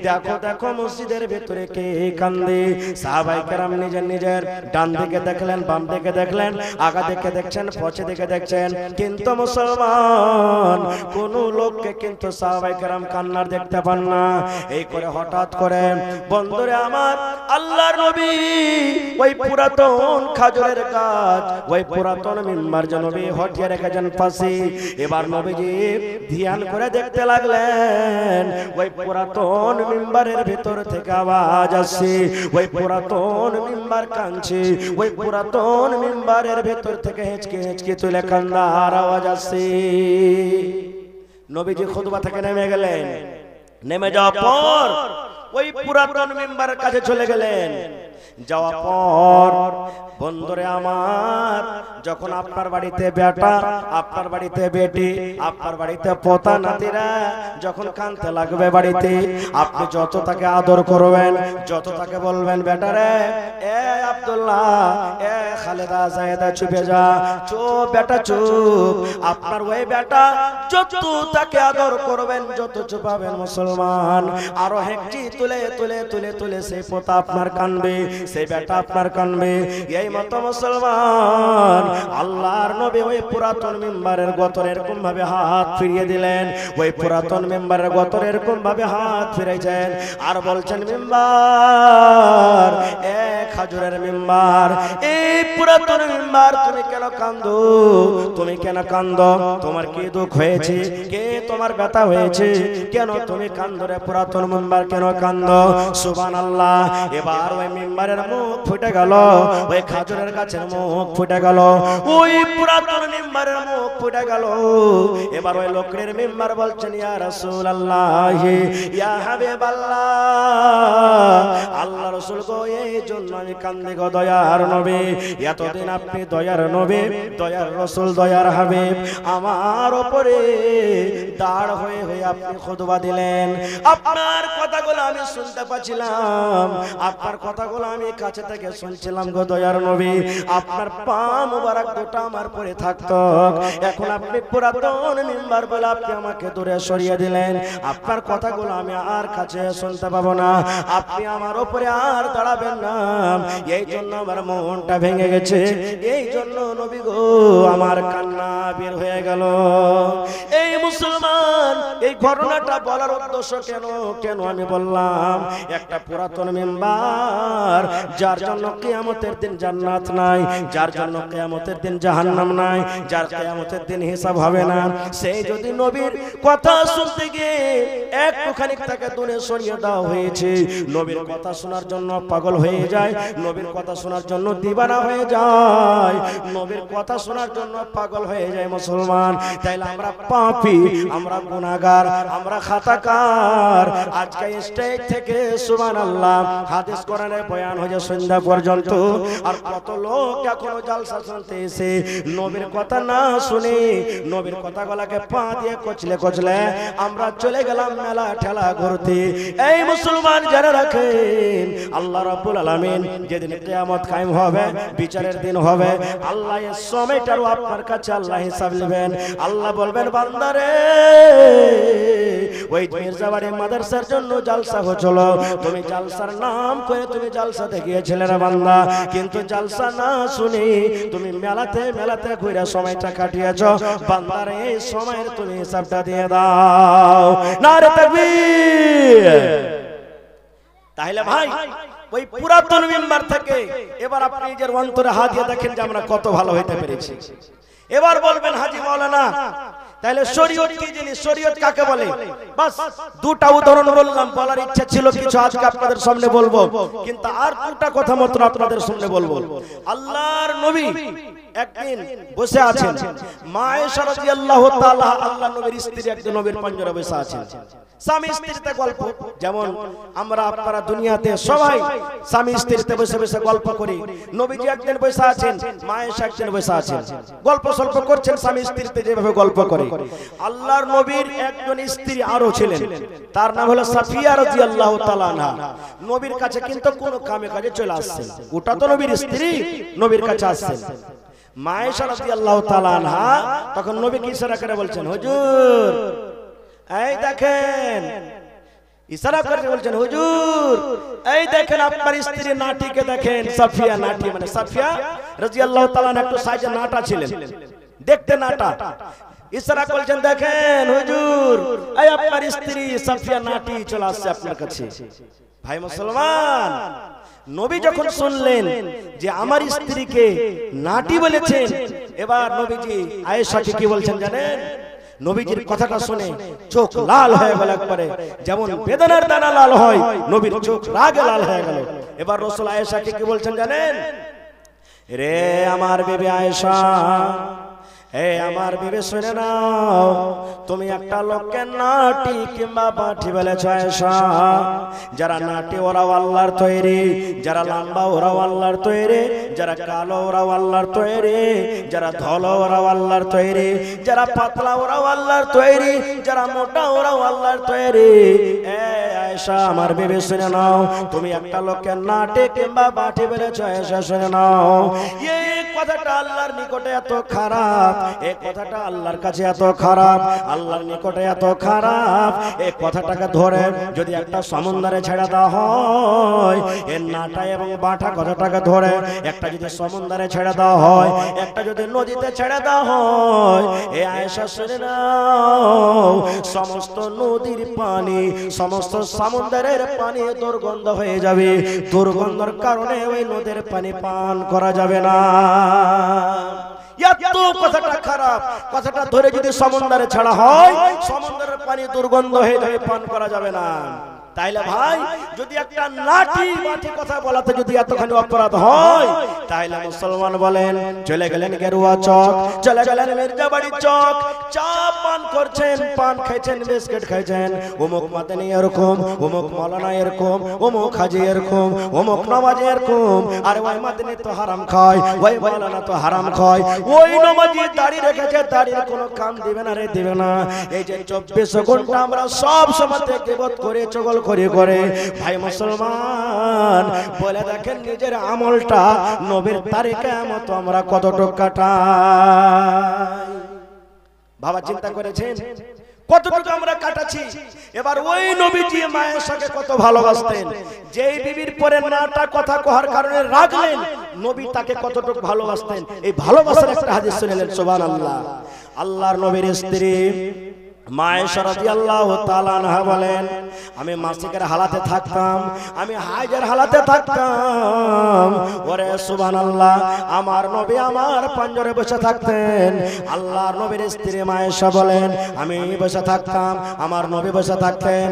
দেখো দেখো মসজিদের ভিতরে কে কান্দে। সাহাবায়ে কেরাম নিজের নিজের ডান দিকে দেখলেন, বাম দিকে দেখলেন, আগা দিকে দেখছেন, পছে দিকে দেখছেন, কিন্তু মুসলমান কোন লোককে কিন্তু সাহাবায়ে কেরাম কান্নার দেখতে পান না। এই করে হঠাৎ করে বন্ধুরে আমার আল্লাহর নবী ওই পুরাতন খাজুরের গাছ, ওই পুরাতন মিম্বার নবী হটিয়ে রেখেছেন পাশে। এবার নবীজি ধ্যান করে দেখতে লাগলেন, ওই পুরাতন মিম্বারের ভিতর থেকে আওয়াজ আসছে, ওই পুরাতন মিম্বার কাঁদছে, ওই পুরাতন মিম্বারের ভিতর থেকে হেঁচকে হেঁচকে তুলে কান্নার আওয়াজ আসছে। নবীজি খুতবা থেকে নেমে গেলেন, নেমে যাওয়ার পর ওই পুরাতন মিম্বারের কাছে চলে গেলেন। যাওয়ার পর বন্ধুরে আমার, যখন আপনার বাড়িতে বেটা, আপনার বাড়িতে বেটি, আপনার বাড়িতে পোতা নাতিরা যখন কাঁদতে লাগবে বাড়িতে, আপনি যত তাকে আদর করবেন, যত তাকে বলবেন বেটা রে, এ আব্দুল্লাহ, এ খালেদা, জায়েদা, চুপে যা, চুপ বেটা চুপ, আপনার ওই বেটা যত তাকে আদর করবেন, যত চুপাবেন মুসলমান, আরো হেঁকটি তুলে তুলে তুলে তুলে সেই পোতা আপনার কানবে, সেই বেটা আপনার কানবে। এই মতো মুসলমান, আল্লাহর নবী ওই পুরাতন মিম্বারের গতরে এরকম ভাবে হাত ফিরিয়ে দিলেন, ওই পুরাতন মিম্বারের গতরে এরকম ভাবে হাত ফিরাইছেন, আর বলছেন মিম্বার, এক হাজুরের মিম্বার, এই পুরাতন মিম্বার, তুমি কেন কান্দো, তুমি কেন কান্দো, তোমার কি দুঃখ হয়েছে, কে তোমার ব্যথা হয়েছে, কেন তুমি কান্দো রে পুরাতন মিম্বার, কেন কান্দো? সুবহানাল্লাহ। এবার ওই মিম্বারের মুখ ফুটে গেল, ওই খাজুরের গাছের মুখ ফুটে গেল, ওই পুরাতন মিম্বারের মুখ ফুটে গেল। এবার ওই লোকের মিম্বার বলছেন, ইয়া রাসূলুল্লাহ, ইয়া হাবিবাল্লাহ, আল্লাহ রাসূল গো, এই জন্য আমি কান্দি গো দয়ার নবী, এতদিন আপনি দয়ার নবী, দয়ার রাসূল, দয়ার হাবিব, আমার উপরে দাঁড় হয়ে হয়ে আপনি খুতবা দিলেন, আপনার কথাগুলো আমি শুনতে পাচ্ছিলাম, আপনার কথাগুলো আমি কাছে থেকে শুনছিলাম গো দয়ার নবী, আপনার পা মুবারক দুটো আমার পরে থাকতো, এখন আপনি পুরাতন মিম্বার বলে আপনি আমাকে দূরে সরিয়ে দিলেন, আপনার কথাগুলো আমি আর কাছে শুনতে পাবো না, আপনি আমার উপরে আর দাঁড়াবেন না, এই জন্য আমার মনটা ভেঙে গেছে, এই জন্য নবী গো আমার কান্না বের হয়ে গেল। এই মুসলমান, এই ঘটনাটা বলার উদ্দেশ্য কেন আমি বললাম, একটা পুরাতন মিম্বার, যার জন্য কিয়ামতের দিন জান্নাত নাই, যার জন্য কিয়ামতের দিন জাহান্নাম নাই, যার কিয়ামতের দিন হিসাব হবে না, সেই যদি নবীর কথা শুনতে গিয়ে একটুখানি তাকে দূরে সরিয়ে দেওয়া হয়েছে, নবীর কথা শোনার জন্য পাগল হয়ে যায়, নবীর কথা শোনার জন্য দিবানা হয়ে যায়, নবীর কথা শোনার জন্য পাগল হয়ে যায় মুসলমান, তাইলে আমরা পাপী, আমরা গুনাহগার, আমরা খাতাকার। আজকে স্টেজ থেকে সুবহানাল্লাহ হাদিস কোরআনের বয়ান হয়ে সন্ধ্যা পর্যন্ত, আর কত লোক এখনো জালসা শুনতে এসে নবীর কথা না শুনে নবীর কথাগুলোকে পা দিয়ে কচলে কচলে আমরা চলে গেলাম মেলা ঠেলা ঘুরতে। এই মুসলমান যারা রাখেন, আল্লাহ রাব্বুল আলামিন যেদিন কিয়ামত কায়েম হবে, বিচারের দিন হবে, আল্লাহ এই সময়টারও আপনার কাছে আল্লাহ হিসাব নেবেন। আল্লাহ বলবেন, বান্দারে, ওই মির্জাবাড়ি মাদ্রাসার জন্য জালসা হচ্ছিল, তুমি জালসার নাম করে তুমি জালসাতে গিয়েছিলে রে বান্দা, কিন্তু জালসা না শুনে তুমি মেলাতে মেলাতে ঘুরে সময়টা কাটিয়েছো, বান্দারে এই সময়ের তুমি হিসাবটা দিয়ে দাও। নারে তাকবীর। তাহলে ভাই, ওই পুরাতন মিম্বার থেকে এবার আপনি নিজের অন্তরে হাত দিয়ে দেখেন যে আমরা কত ভালো হইতে পেরেছি। এবার বলবেন, হাজী মাওলানা, তাহলে শরীয়ত কি জিনিস, শরীয়ত কাকে বলে? বাস দুটা উদাহরণ বললাম, বলার ইচ্ছা ছিল কিছু আজকে আপনাদের সামনে বলবো, কিন্তু আর দুটা কথা মাত্র আপনাদের সামনে বলবো। আল্লাহর নবী একদিন বসে আছেন, মা আয়েশা রাদিয়াল্লাহু তাআলা, আল্লাহর নবীর স্ত্রী, একজন নবীর পাঞ্জরা বসে আছেন, স্বামী স্ত্রীতে গল্প, যেমন আমরা আপনারা দুনিয়াতে সবাই স্বামী স্ত্রীতে বসে বসে গল্প করি, নবীজি একদিন বসে আছেন, মা আয়েশা একদিন বসে আছেন, গল্প সল্প করছেন, স্বামী স্ত্রীতে যেভাবে গল্প করে। আল্লাহর নবীর একজন স্ত্রী আরো ছিলেন, তার নাম হলো সাফিয়া রাদিয়াল্লাহু তাআলা আনহা। নবীর কাছে কিন্তু কোনো কামে কাজে চলে আসছেন, ওটা তো নবীর স্ত্রী, নবীর কাছে আসছেন। মা আয়েশা রাদিয়াল্লাহু তাআলা আনহা তখন নবীকে ইশারা করে বলছেন, হুজুর, এই দেখেন, ইশারা করে বলছেন, হুজুর, এই দেখেন আপনার স্ত্রী নাটিকে দেখেন। সাফিয়া, নাটি মানে সাফিয়া রাদিয়াল্লাহু তাআলা একটু সাইজে নাটা ছিলেন, দেখতে নাটা। ইশারা করছেন, দেখেন হুজুর, এই আপনার স্ত্রী সাফিয়া নাটি চলে আসছে আপনার কাছে। ভাই মুসলমান, নবী যখন শুনলেন যে আমার স্ত্রীকে নাটি বলেছেন, এবার নবীজি আয়েশাকে কি বলছেন জানেন? নবীজির কথাটা শুনে চোখ লাল হয়ে গেল একবারে, যেমন বেদনার দানা লাল হয়, নবীর চোখ রাগে লাল হয়ে গেল। এবার রাসূল আয়েশাকে কি বলছেন জানেন? রে আমার বিবি আয়েশা, হে আমার বিবে শুনে নাও, তুমি একটা লোককে নাটি কিংবা বাটি বলেছ আয়েশা, যারা নাটি ওরাও আল্লাহর তৈরি, যারা লম্বা ওরাও আল্লাহর তৈরি, যারা কালো ওরাও আল্লাহর তৈরি, যারা ধলো ওরাও আল্লাহর তৈরি, যারা পাতলা ওরাও আল্লাহর তৈরি, যারা মোটা ওরাও আল্লাহর তৈরি। এ আয়েশা আমার বিবে শুনে নাও, তুমি একটা লোককে নাটি কিংবা বাটি বলেছ আয়েশা শুনে নাও, এই কথাটা আল্লাহর নিকটে এত খারাপ, এই কথাটা আল্লাহর কাছে এত খারাপ, আল্লাহর নিকটে এত খারাপ। এই কথাটাকে ধরে যদি একটা সমুদ্রে ছেড়ে দেওয়া হয়, এর নাটা এবং বাটা কথাটাকে ধরে একটা যদি সমুদ্রে ছেড়ে দেওয়া হয়, একটা যদি নদীতে ছেড়ে দেওয়া হয়, এই আয়েশা শুনে নাও, সমস্ত নদীর পানি, সমস্ত সমুদ্রের পানি দুর্গন্ধ হয়ে যাবে। দুর্গন্ধের কারণে ওই নদীর পানি পান করা যাবে না। এত কথাটা খারাপ, কথাটা ধরে যদি সমুদ্রে ছাড়া হয়, সমুদ্রের পানি দুর্গন্ধ হয়ে যাবে, পান করা যাবে না। তাইলে ভাই যদি একটা লাঠি মাটি কথা বলাতে যদি এতখানি অপরাধ হয়, তাইলে মুসলমান বলেন চলে গেলেন গেরুয়া চক, চলে গেলেন মির্জাবাড়ি চক, চা পান করছেন, পান খাইছেন, বিস্কিট খাইছেন, অমুক মাদানি এরকম, অমুক মাওলানা এরকম, অমুক হাজি এরকম, অমুক নমাজি এরকম। আর ওই মাদানি তো হারাম খায়, ওই মাওলানা তো হারাম খায়, ওই নমাজি দাড়ি রেখেছে, দাড়ির কোনো কাম দিবে না রে, দিবে না। এই যে 24 ঘন্টা আমরা সব সময় গীবত করে চগল করে করে ভাই মুসলমান বলে দেখেন নিজের আমলটা নবীর তারিখে মতো আমরা কতটুকু কাটাই। বাবা চিন্তা করেছেন কতটুকু আমরা কাটাচ্ছি? এবার ওই নবীজি মায়ের সাথে কত ভালোবাসতেন, যেই বিবির পরে নাটা কথা কহার কারণে রাগলেন, নবী তাকে কতটুকু ভালোবাসতেন। এই ভালোবাসার একটা হাদিস শুনলেন সুবহানাল্লাহ। আল্লাহর নবীর স্ত্রী মা আয়েশা রাদিয়াল্লাহু তাআলা আনহা বলেন, আমি মাসিকের হালাতে থাকতাম, আমি হাইজের হালাতে থাকতাম, ওরে সুবহানাল্লাহ, আমার নবী আমার পাঞ্জরে বসে থাকতেন। আল্লাহর নবীর স্ত্রী মা আয়েশা বলেন, আমি বসে থাকতাম, আমার নবী বসে থাকতেন,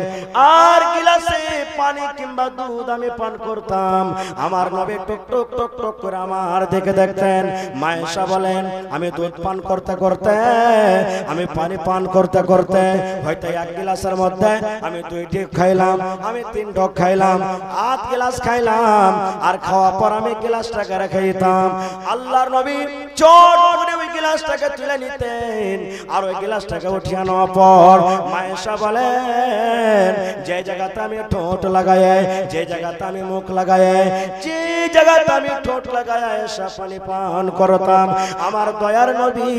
আর গিলাসে পানি কিংবা দুধ আমি পান করতাম, আমার নবী টুক টুক টুক টুক করে আমার দিকে দেখতেন। মা আয়েশা বলেন, আমি দুধ পান করতে করতে, আমি পানি পান করতে করতে হয়তো এক গ্লাসের মধ্যে আমি 2 ঢোক খাইলাম, আমি 3 ঢোক খাইলাম, 8 গ্লাস খাইলাম, আর খাওয়ার পর আমি গ্লাসটাকে রেখে দিতাম। আল্লাহর নবী চট করে ওই গ্লাসটাকে তুলে নিতেন, আর ওই গ্লাসটাকে উঠিয়ে নেওয়ার পর মা আয়েশা বলেন, যে জায়গাতে আমি ঠোঁট লাগায়, যে জায়গাতে আমি মুখ লাগায়, যে জায়গাতে আমি ঠোঁট লাগায় আয়েশা পানি পান করতাম, আমার দয়ার নবী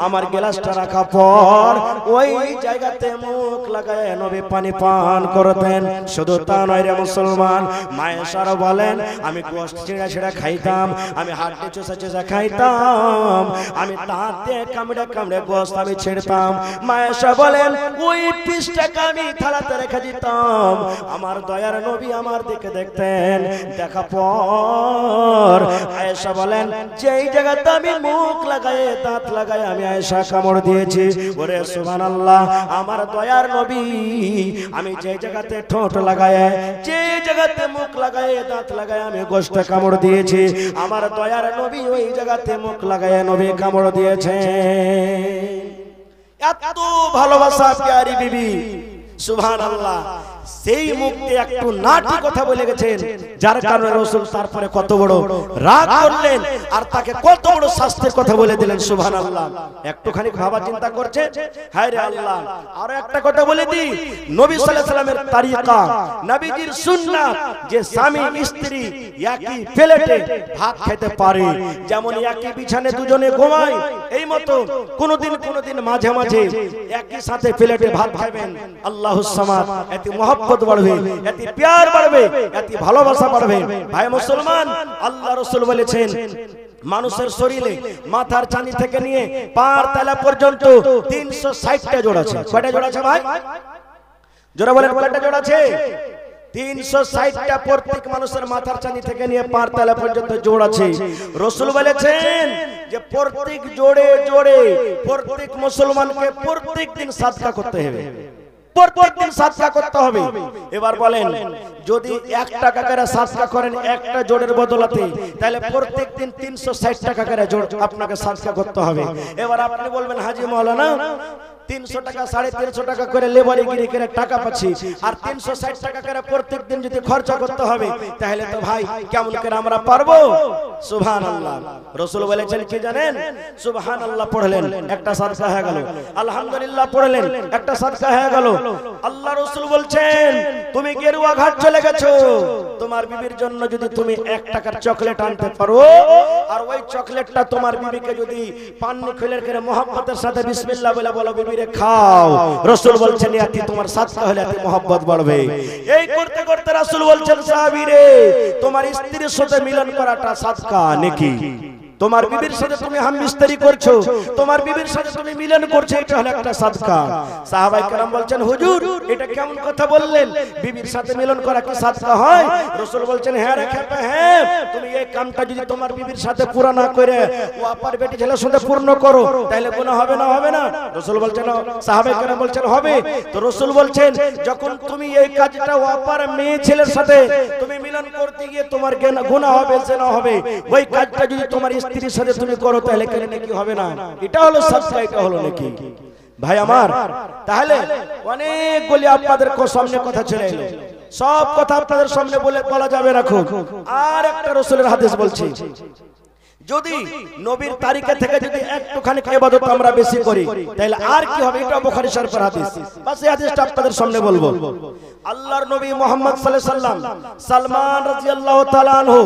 আমার গ্লাসটা রাখার পর ওই জায়গাতে মুখ লাগায় নবী পানি পান করতেন। শুধু তা নয় রে মুসলমান, মা আয়েশা বলেন, আমি গোশত ছিঁড়া ছিঁড়া খাইতাম, আমি হাড্ডি চুষা চুষা খাইতাম, আমি দাঁত দিয়ে কামড়ে কামড়ে গোশত আমি ছিঁড়তাম। মা আয়েশা বলেন, ওই পিসটাকে আমি থালাতে রেখে দিতাম, আমার দয়ার নবী আমার দিকে দেখতেন। দেখা পর আয়েশা বলেন, যেই জায়গাতে আমি মুখ লাগায় দাঁত লাগায় আমি আয়েশা কামড় দিয়েছি, ওরে সুবহানাল্লাহ, আমার দয়ার নবী আমি যে জায়গাতে ঠোঁট লাগায়, যে জায়গাতে মুখ লাগায় দাঁত লাগায় আমি গোশতে কামড় দিয়েছি, আমার দয়ার নবী ওই জায়গাতে মুখ লাগায় নবী কামড় দিয়েছে। এত ভালোবাসা প্যারি বিবি, সুবহানাল্লাহ। সেই মুখে একটু নাটি কথা বলে গেছেন, যার কারণে রাসূল তারপরে কত বড় রাগ করলেন আর তাকে কত বড় শাস্তির কথা বলে দিলেন। সুবহানাল্লাহ। একটুখানি ভাবা চিন্তা করছে, হায় রে আল্লাহ। আর একটা কথা বলে দিই, নবী সাল্লাল্লাহু আলাইহি সাল্লামের তরিকা, নবীজির সুন্নাত, যে স্বামী স্ত্রী একই প্লেটে ভাত খেতে পারে, যেমন একই বিছানে দুজনে ঘুমায়, এই মতো কোনদিন কোনদিন মাঝে মাঝে একই সাথে প্লেটে ভাত খাবেন। আল্লাহুস সামাদ, এতে মহব্বত বাড়বে, এতে প্যার বাড়বে, এতে ভালোবাসা বাড়বে। ভাই মুসলমান, আল্লাহ রাসূল বলেছেন, মানুষের শরীরে মাথার চানি থেকে নিয়ে পার তলা পর্যন্ত 360টা জোড় আছে। কয়টা জোড় আছে ভাই? জোড়া বলেন, কয়টা জোড় আছে? 360টা। প্রত্যেক মানুষের মাথার চানি থেকে নিয়ে পার তলা পর্যন্ত জোড় আছে। রাসূল বলেছেন যে প্রত্যেক জোড়ে জোড়ে প্রত্যেক মুসলমানকে প্রত্যেক দিন সাদকা করতে হবে। প্রত্যেকদিন সাদকা করতে হবে। এবার বলেন যদি 1 টাকা করে সাদকা করেন একটা জোড়ের বদলাতে, তাহলে প্রত্যেকদিন 360 টাকা করে জোড় আপনাকে সাদকা করতে হবে। এবার আপনি বলবেন হাজী মাওলানা 300 টাকা 350 টাকা করে লেবারিগিরি করে টাকা পাচ্ছি, আর 360 টাকা করে প্রত্যেকদিন যদি খরচা করতে হবে, তাহলে তো ভাই কেমন করে আমরা পারবো? সুবহানাল্লাহ। রাসূল বলেছেন কি জানেন? সুবহানাল্লাহ পড়লেন একটা সাদকা হয়ে গেল, আলহামদুলিল্লাহ পড়লেন একটা সাদকা হয়ে গেল। আল্লাহ রাসূল বলছেন তুমি গেরুয়া ঘাট চলে গেছো, তোমার বিবির জন্য যদি তুমি 1 টাকার চকলেট আনতে পারো, আর ওই চকলেটটা তোমার বিবিকে যদি পান্নি খুলে করে মোহাব্বতের সাথে বিসমিল্লাহ বলে বলো বিবি রে খাও, রাসূল বলছেন এতে তোমার সাদকা হলে এতে মোহাব্বত বাড়বে। এই করতে করতে রাসূল বলছেন সাহাবী রে তোমার স্ত্রীর সাথে মিলন করাটা সাদকা নাকি? তোমার বিবির সাথে তুমি হামবিস্তারি করছো, তোমার বিবির সাথে তুমি মিলন করছো, এটা হলো একটা সাদকা। সাহাবায়ে কেরাম বলছেন হুজুর এটা কেমন কথা বললেন, বিবির সাথে মিলন করা কি সাদকা হয়? রাসূল বলছেন হ্যাঁ রে খেপা হ্যাঁ, তুমি এই কামটা যদি তোমার বিবির সাথে পুরা না করে ও আপার বেটি ছেলের সাথে পূর্ণ করো, তাহলে গুনাহ হবে না? হবে না? রাসূল বলছেন, সাহাবায়ে কেরাম বলছেন হবে। তো রাসূল বলছেন যখন তুমি এই কাজটা ও আপার মেয়ে ছেলের সাথে তুমি মিলন করতে গিয়ে তোমার গুনাহ হবে, জিনা হবে, ওই কাজটা যদি তোমার স্ত্রীর সাথে তুমি করো তাহলে কেন নাকি হবে না? এটা হলো সাদকা, এটা হলো নাকি? ভাই আমার, তাহলে অনেকগুলি আপনাদের সামনে কথা চলে এলো, সব কথা আপনাদের সামনে বলা যাবে না। খুব আর একটা রাসূলের হাদিস বলছি, যদি নবীর তারিখে থেকে যদি একটুখানি ইবাদত আমরা বেশি করি তাহলে আর কি হবে? এটা বুখারী শরীফের হাদিস, বাস এই হাদিসটা আপনাদের সামনে বলবো। আল্লাহর নবী মুহাম্মদ সাল্লাল্লাহু আলাইহি সাল্লাম সালমান রাদিয়াল্লাহু তাআলা আনহু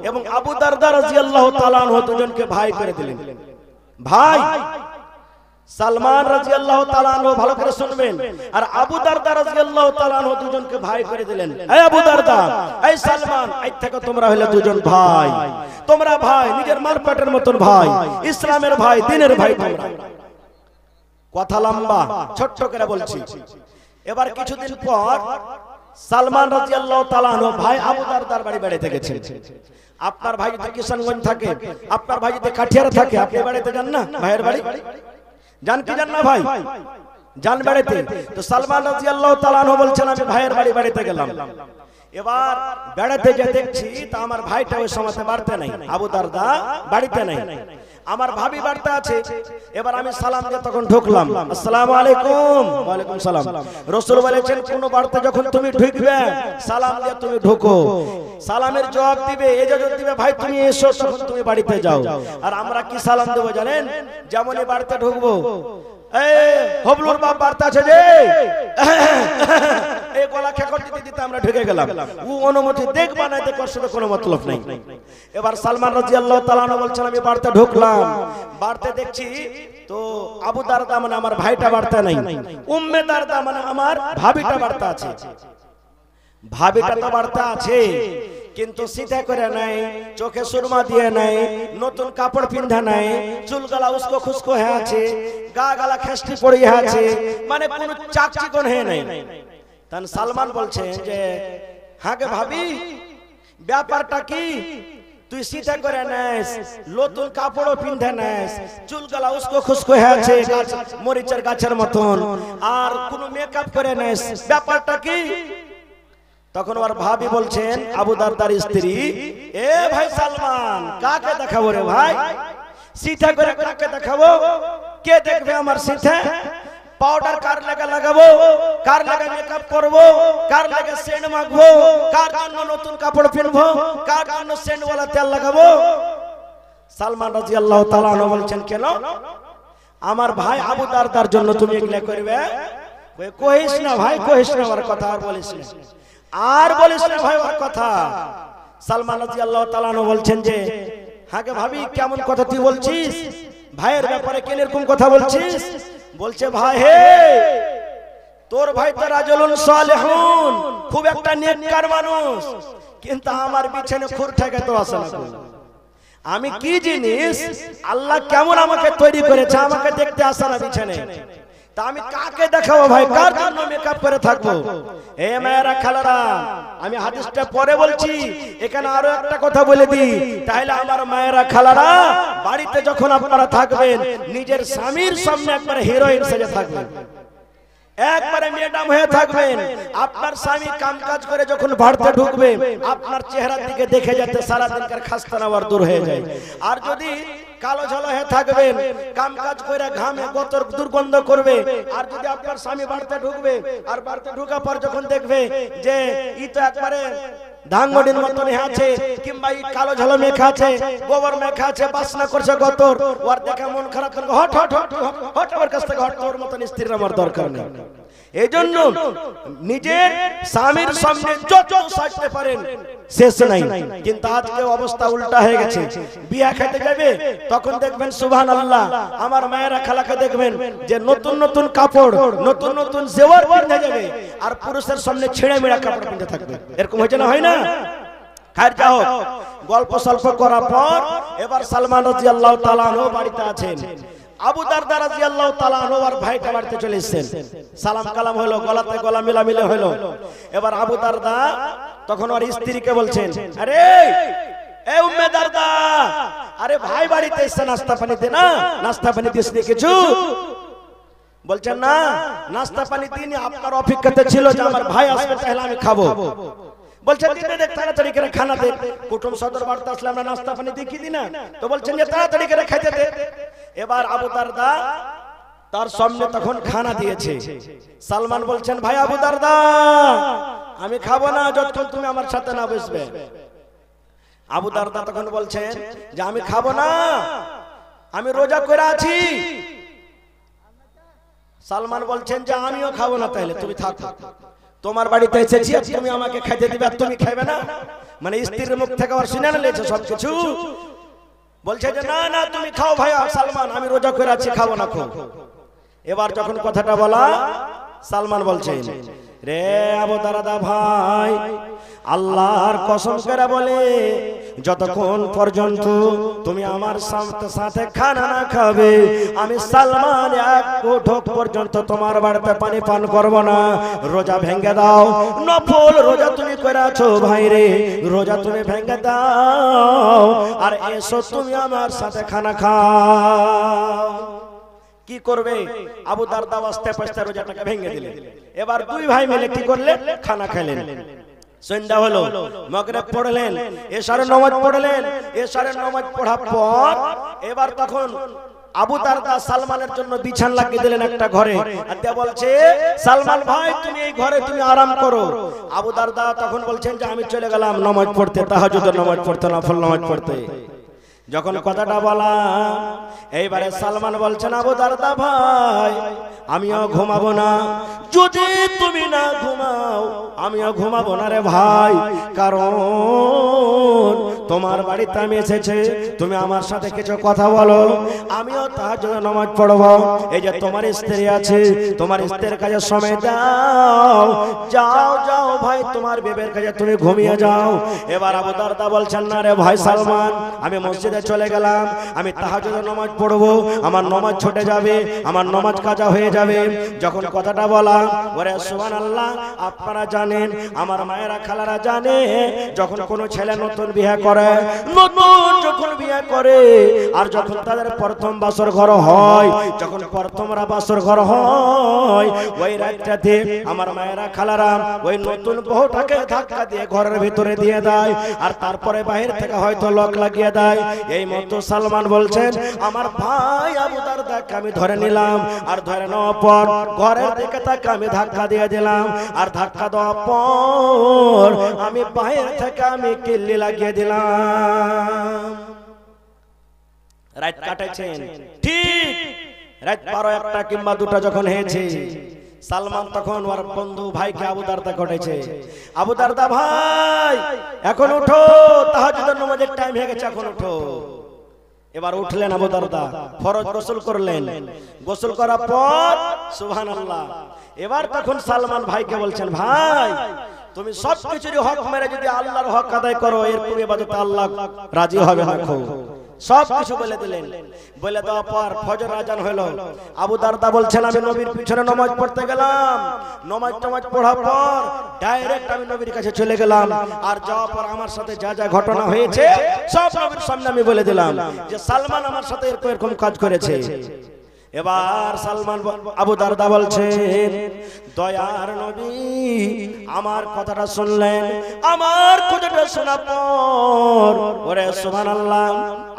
এবং আবু দারদা রাদিয়াল্লাহু তাআলা আনহু দুজনকে ভাই করে দিলেন। ভাই সালমান রাদিয়াল্লাহু তাআলা আনহু, ভালো করে শুনবেন, আর আবু দারদা রাদিয়াল্লাহু তাআলা আনহু দুজনকে ভাই করে দিলেন। এই আবু দারদা, এই সালমান, এই থেকে তোমরা হলে দুজন ভাই, তোমরা ভাই, নিজের মারপেটের মতন ভাই, ইসলামের ভাই, দ্বীনের ভাই তোমরা। কথা লম্বা, ছোট্ট করে বলছি। এবার কিছুদিন পর সালমান রাদিয়াল্লাহু তাআলা আনহু ভাই আবু দারদার বাড়ি বেড়াতে গেছেন। আপনার ভাই যদি কিশনগঞ্জ থাকে, আপনার ভাই যদি কাঠিয়ার থাকে, আপনি বেড়াতে যান না ভাইয়ের বাড়ি? জান কি জান না ভাই? জান বেড়াতে। তো সালমান রাদিয়াল্লাহু তাআলা আনহু বলছেন আমি ভাইয়ের বাড়ি বেড়াতে গেলাম। এবার বেড়াতে যে দেখছি তা আমার ভাইটা ওই সময়তে বাড়তে নাই, আবু দারদা বাড়িতে নাই, আমার ভাবি বাড়তে আছে। এবার আমি সালাম দিয়ে তখন ঢুকলাম, আসসালামু আলাইকুম। ওয়া আলাইকুম সালাম। রাসূল বলেছেন কোন বাড়িতে যখন তুমি ঢুকবে সালাম দিয়ে তুমি ঢুকো, সালামের জবাব দিবে, ইজাজত দিবে ভাই তুমি এসো, তখন তুমি বাড়িতে যাও। আর আমরা কি সালাম দেব জানেন? যেমনই বাড়িতে ঢুকবো, এই হবলুর বাপ বাড়তে আছে যে, এই গলা খেকর দিতে দিতে আমরা ঢুকে গেলাম। ও অনুমতি দেখবা না, দেখবার সাথে কোনো মতলব নাই। এবার সালমান রাদিয়াল্লাহু তাআলা আনহু বলছেন আমি বাড়তে ঢুকলাম, বাড়তে দেখছি তো আবু দারদা মানে আমার ভাইটা বাড়তে নাই, উম্মে দারদা মানে আমার ভাবিটা বাড়তে আছে। ভাবিটা তো বাড়তে আছে কিন্তু সিধা করে নাই, চোখে সুরমা দিয়ে নাই, নতুন কাপড় পিন্ধা নাই, চুল গলা উস্কো খুস্কো হয়ে আছে, গা গলা খেস্টি পড়ে আছে, মানে কোনো চাকচিকন হয়ে নাই। তখন সালমান বলছে যে হ্যাঁ গে ভাবি ব্যাপারটা কি? তুই সিধা করে নাইস, নতুন কাপড়ও পিন্ধে নাইস, চুল গলা উস্কো খুস্কো হয়ে আছে মরিচের গাছের মতন, আর কোনো মেকআপ করে নাইস, ব্যাপারটা কি? তখন ওর ভাবি বলছেন আবু দারদার স্ত্রী, এ ভাই সালমান কাকে দেখাবো রে ভাই? সিধা করে কাকে দেখাবো? কে দেখবে আমার সিধা? পাউডার কার লাগা লাগাবো, কার লাগা মেকআপ করবো, কার লাগা সেন্ট মাখবো, কার জন্য নতুন কাপড় কিনবো, কার জন্য সেন্ট ওয়ালা তেল লাগাবো? সালমান রাদিয়াল্লাহু তাআলা আনহু বলছেন কেন? আমার ভাই আবু দারদার জন্য তুমি এগুলা করবে? কইস না ভাই, কইস না ওর কথা, আর বলিস না, আর বলিস না ভাই ওর কথা। সালমান রাদিয়াল্লাহু তাআলা আনহু বলছেন যে হ্যাঁ গে ভাবি কেমন কথা তুই বলছিস? ভাইয়ের ব্যাপারে কেন এরকম কথা বলছিস? বলছে ভাই হে, তোর ভাই তো রাজুলুন সালেহুন, খুব একটা নেককার মানুষ, কিন্তু আমার বিছানে খুর ঠেকে তো আসে না। আমি কি জিনিস, আল্লাহ কেমন আমাকে তৈরি করেছে, আমাকে দেখতে আসে না বিছানে, তা আমি কাকে দেখাবো ভাই, কার জন্য মেকআপ করে থাকবো? এ মায়েরা খালারা, আমি হাদিসটা পরে বলছি, এখানে আরো একটা কথা বলে দিই, তাহলে আমার মায়েরা খালারা বাড়িতে যখন আপনারা থাকবেন নিজের স্বামীর সামনে একবার হিরোইন সেজে থাকবেন, একবারে ম্যাডাম হয়ে থাকবেন। আপনার স্বামী কামকাজ করে যখন বাড়িতে ঢুকবে আপনার চেহারার দিকে দেখে যাতে সারা দিনকার খাস্তা নাওয়ার দূর হয়ে যায়। আর যদি কালো ঝালো হয়ে থাকবেন, কামকাজ করে ঘামে গতর দুর্গন্ধ করবে, আর যদি আপনার স্বামী বাড়িতে ঢুকবে আর বাড়িতে ঢোকার পর যখন দেখবে যে ই তো একবারে ধাঙ্গডির মতন আছে, কিংবা ই কালো ঝালো মেখা আছে, গোবর মেখা আছে, বাসনা করছে গতর, ওর দেখে মন খারাপ করে হট হট হট হট ওর কাছ থেকে হট, তোর মতন স্ত্রীর আমার দরকার নেই। এই জন্য নিজের স্বামীর সামনে যত সাজতে পারেন শেষ নাই। কিন্তু আজকে অবস্থা উল্টা হয়ে গেছে। বিয়া খেতে যাবে তখন দেখবেন সুবহানাল্লাহ, আমার মায়েরা খালাকে দেখবেন যে নতুন নতুন কাপড়, নতুন নতুন জেওয়ার পরে যাবে, আর পুরুষের সামনে ছেঁড়ে মেড়া কাপড় পরে থাকবে। এরকম হয়েছে না, হয় না? খায় যাও, গল্প সল্প করার পর এবার সালমান রাদিয়াল্লাহু তাআলা আনহু বাড়িতে আছেন। আবু দারদা রাদিয়াল্লাহু তাআলা আনহু আর ভাইটা বাড়িতে চলে এসেছেন। সালাম কালাম হলো, গলাতে গলা মিলামিলে হলো। এবার আবু দারদা তখন ওর স্ত্রীকে বলছেন, আরে এ উম্মে দারদা, আরে ভাই বাড়িতে এসে নাস্তা পানি দে না, নাস্তা পানি দিস নি কিছু? বলছেন না, নাস্তা পানি দিইনি, আপনার অপেক্ষাতে ছিল যে আমার ভাই আসবে তাহলে আমি খাবো। বলছেন দিনে দেখ তাড়াতাড়ি করে খানা দে, কুটুম সদর বাড়িতে আসলে আমরা নাস্তা পানি দেখি দি না, তো বলছেন যে তাড়াতাড়ি করে খাইতে দে। এবার আবু দারদা তার সামনে তখন খানা দিয়েছে। সালমান বলছেন, ভাই আবু দারদা, আমি খাবো না যতক্ষণ তুমি আমার সাথে না বসবে। আবু দারদা তখন বলছেন যে আমি খাবো না, আমি রোজা করে আছি। সালমান বলছেন যে আমিও খাবো না, তাহলে তুমি থাকো, তোমার বাড়িতে এসেছি, তুমি আমাকে খাইতে দিবে আর তুমি খাইবে না? মানে স্ত্রীর মুখ থেকে আর শুনে নিয়েছে সবকিছু। বলছে যে না না তুমি খাও ভাই সালমান, আমি রোজা করে আছি, খাবো না খাও। এবার যখন কথাটা বলা, সালমান বলছেন, রে আবু দারদা ভাই, আল্লাহর কসম করে বলে যতক্ষণ পর্যন্ত তুমি আমার সাথে খানা না খাবে, আমি সালমান এক ঢোক পর্যন্ত তোমার বাড়িতে পানি পান করব না। রোজা ভেঙে দাও, নফল রোজা তুমি করে আছো ভাই রে, রোজা তুমি ভেঙে দাও আর এসো তুমি আমার সাথে খানা খাও। কি করবে? আবু দারদা আস্তে আস্তে রোজাটাকে ভেঙে দিলেন। এবার দুই ভাই মিলে কি করলেন? খানা খেলেন। সন্ধ্যা হলো, মাগরিব পড়লেন, এশারের নামাজ পড়লেন। এশারের নামাজ পড়ার পর এবার তখন আবু দারদা সালমানের জন্য বিছানা লাগিয়ে দিলেন একটা ঘরে, আর দিয়ে বলছে, সালমান ভাই তুমি এই ঘরে তুমি আরাম করো। আবু দারদা তখন বলছেন যে আমি চলে গেলাম নামাজ পড়তে, তাহাজ্জুদের নামাজ পড়তে, নফল নামাজ পড়তে। যখন কথাটা বলা, এইবারে সালমান বলছেন, আবু দারদা ভাই আমিও ঘুমাবো না, যদি তুমি না ঘুমাও আমিও ঘুমাবো না রে ভাই, কারণ তোমার বাড়িতে আমি এসেছি, তুমি আমার সাথে কিছু কথা বলো, আমিও তাহাজ্জুদের নামাজ পড়বো। এই যে তোমার স্ত্রী আছে, তোমার স্ত্রীর কাছে সময় দাও, যাও যাও ভাই তোমার বিবির কাছে তুমি ঘুমিয়ে যাও। এবার আবু দারদা বলছেন, না রে ভাই সালমান, আমি মসজিদে চলে গেলাম, আমি তাহাজ্জুদের নামাজ পড়বো, আমার নামাজ ছুটে যাবে, আমার নামাজ কাজা হয়ে যাবে। যখন কথাটা বলা, ওরে সুবহানাল্লাহ, আপনারা জানেন, আমার মায়েরা খালারা জানে, যখন কোনো ছেলে নতুন বিয়ে করে, নতুন যখন বিয়ে করে আর যখন তাদের প্রথম বাসর ঘর হয়, যখন প্রথমরা বাসর ঘর হয়, ওই রাতটাতে আমার মায়েরা খালারা ওই নতুন বউটাকে ধাক্কা দিয়ে ঘরের ভিতরে দিয়ে দেয়, আর তারপরে বাহির থেকে হয়তো লক লাগিয়ে দেয়। এই মতো সালমান বলছেন, আমার ভাই আবু দারদাকে আমি ধরে নিলাম, আর ধরে নেওয়ার পর ঘরের দিকে তাকে আমি ধাক্কা দিয়ে দিলাম, আর ধাক্কা দেওয়ার পর আমি বাহির থেকে আমি কিল্লি লাগিয়ে দিলাম। রাত কাটাইছেন, ঠিক রাত 12-1 কিংবা 2টা যখন হয়েছে, সালমান তখন ওর বন্ধু ভাইকে আবু দারদা কটেছে, আবু দারদা ভাই এখন উঠো, তাহাজ্জুদের নামাজের টাইম হয়ে গেছে, এখন উঠো। এবার উঠলেন আবু দারদা, ফরজ গোসল করলেন, গোসল করার পর সুবহানাল্লাহ, এবার তখন সালমান ভাইকে বলছেন, ভাই তুমি সবকিছুরই হক মেরে যদি আল্লাহর হক আদায় করো, এরপর ইবাদতে আল্লাহ রাজি হবে না। সব কিছু বলে দিলেন। বলে দেওয়ার পর ফজর আজান হলো। আবু দারদা বলছেন, আমি নবীর পিছনে নামাজ পড়তে গেলাম, নামাজ পড়ার পর ডাইরেক্ট আমি নবীর কাছে চলে গেলাম, আর যাওয়ার পর আমার সাথে যা যা ঘটনা হয়েছে সব নবীর সামনে আমি বলে দিলাম যে সালমান আমার সাথে এরকম কাজ করেছে। এবার সালমান আবু দারদা বলছেন, দয়ার নবী আমার কথাটা শুনলেন, আমার কথাটা শোনার পর ওরে সুবহানাল্লাহ,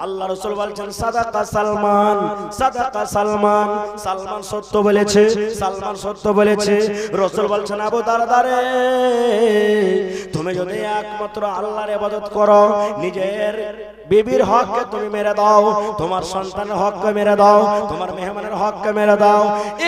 আল্লাহ রাসূল বলছেন সাদাকা সালমান, সাদাকা সালমান, সালমান সত্য বলেছে, সালমান সত্য বলেছে। রাসূল বলছেন আবু দারদা রে, তুমি যদি একমাত্র আল্লাহর ইবাদত করো, নিজের বিবির হককে তুমি মেরে দাও, তোমার সন্তানের হককে মেরে দাও, তোমার মেহমানের হককে মেরে দাও,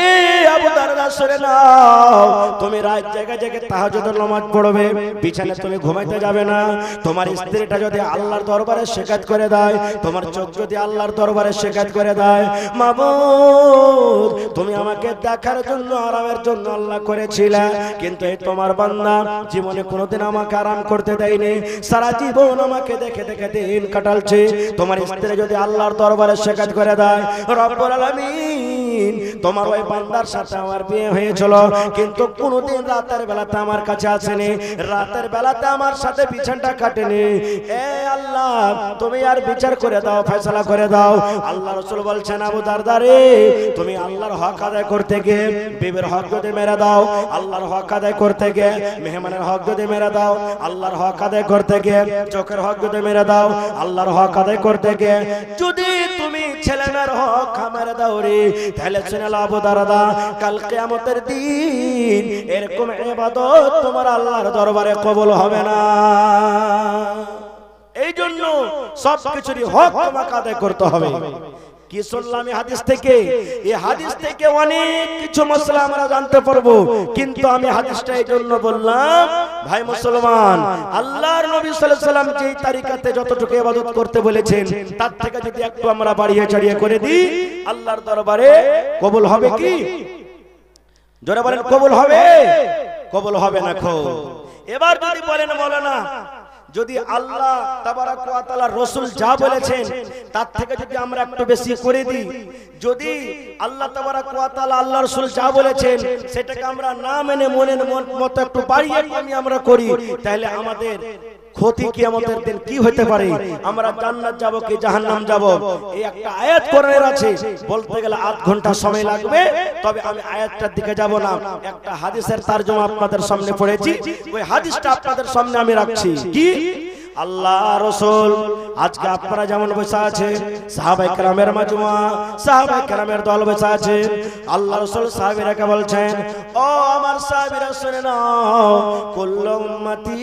এই আবু দারদা শুনে নাও, তুমি রাত জেগে জেগে তাহাজ্জুদের নামাজ পড়বে, বিছানায় তুমি ঘুমাইতে যাবে না। তোমার স্ত্রীটা যদি আল্লাহর দরবারে শিকায়ত করে দেয়, তোমার চোখ যদি আল্লাহর দরবারে শিকায়ত করে দেয়, মাবুদ তুমি আমাকে দেখার জন্য আরামের জন্য আল্লাহ করেছিলে, কিন্তু এই তোমার বান্দা জীবনে কোনোদিন আমাকে আরাম করতে দেয়নি, সারা জীবন আমাকে দেখে দেখে দিন কাটালছে। তোমার স্ত্রী যদি আল্লাহর দরবারে শিকায়ত করে দেয়, রব্বুল আলামিন তোমার ওই বান্দার সাথে আমার বিয়ে হয়েছিল, কিন্তু কোনোদিন রাতের বেলাতে আমার কাছে আসেনি, রাতের বেলাতে আমার সাথে বিছানাটা কাটেনি, এ আল্লাহ তুমি আর বিচার করে দাও, ফয়সালা করে দাও। আল্লাহ রাসূল বলছেন আবু দারদা রে, তুমি আল্লাহর হক আদায় করতে গিয়ে বিবির হক যদি মেরে দাও, আল্লাহর হক আদায় করতে গিয়ে মেহমানের হক যদি মেরে দাও, আল্লাহর হক আদায় করতে গিয়ে চোখের হক যদি মেরে দাও, আল্লাহর হক আদায় করতে গিয়ে যদি তুমি ছেলেমেয়ের হক মেরে দাও রে, তাহলে শুনে নাও আবু দারদা, কাল কিয়ামতের দিন এরকম ইবাদত তোমার আল্লাহর দরবারে কবুল হবে না। এই জন্য সবকিছুরই হক তোমাকে আদায় করতে হবে। কি শুনলাম এই হাদিস থেকে? এই হাদিস থেকে অনেক কিছু মশলা আমরা জানতে পারবো, কিন্তু আমি হাদিসটা এই জন্য বললাম, ভাই মুসলমান, আল্লাহর নবী সাল্লাল্লাহু আলাইহি সাল্লাম যেই তরিকাতে যতটুকু ইবাদত করতে বলেছেন, তার থেকে যদি একটু আমরা বাড়িয়ে চাড়িয়ে করে দিই, আল্লাহর দরবারে কবুল হবে কি? জোরে বলেন, কবুল হবে? কবুল হবে না খো। এবার যদি বলেন মাওলানা, যদি আল্লাহ তাবারাক ওয়া তাআলা রাসূল যা বলেছেন তার থেকে যদি আমরা একটু বেশি করে দিই, যদি আল্লাহ তাবারাক ওয়া তাআলা আল্লাহ রাসূল যা বলেছেন সেটাকে আমরা না মেনে মনের মতো একটু বাড়িয়ে কমিয়ে আমরা করি, তাহলে আমাদের ক্ষতি কিয়ামতের দিন কি হতে পারে? আমরা জান্নাত যাব কি জাহান্নাম যাব? এই একটা আয়াত কোরআনের আছে, বলতে গেলে আধ ঘন্টা সময় লাগবে, তবে আমি আয়াতটার দিকে যাব না, একটা হাদিসের তরজমা আপনাদের সামনে পড়েছি, ওই হাদিসটা আপনাদের সামনে আমি রাখছি। কি আল্লাহ রাসূল আজকে আপনারা যেমন বসে আছে, সাহাবায়ে কেরামের মাজমুআ, সাহাবায়ে কেরামের দল বসে আছে, আল্লাহ রাসূল সাহাবীরাকে বলছেন, ও আমার সাহাবীরা শুনে নাও, কুল্লু উম্মতি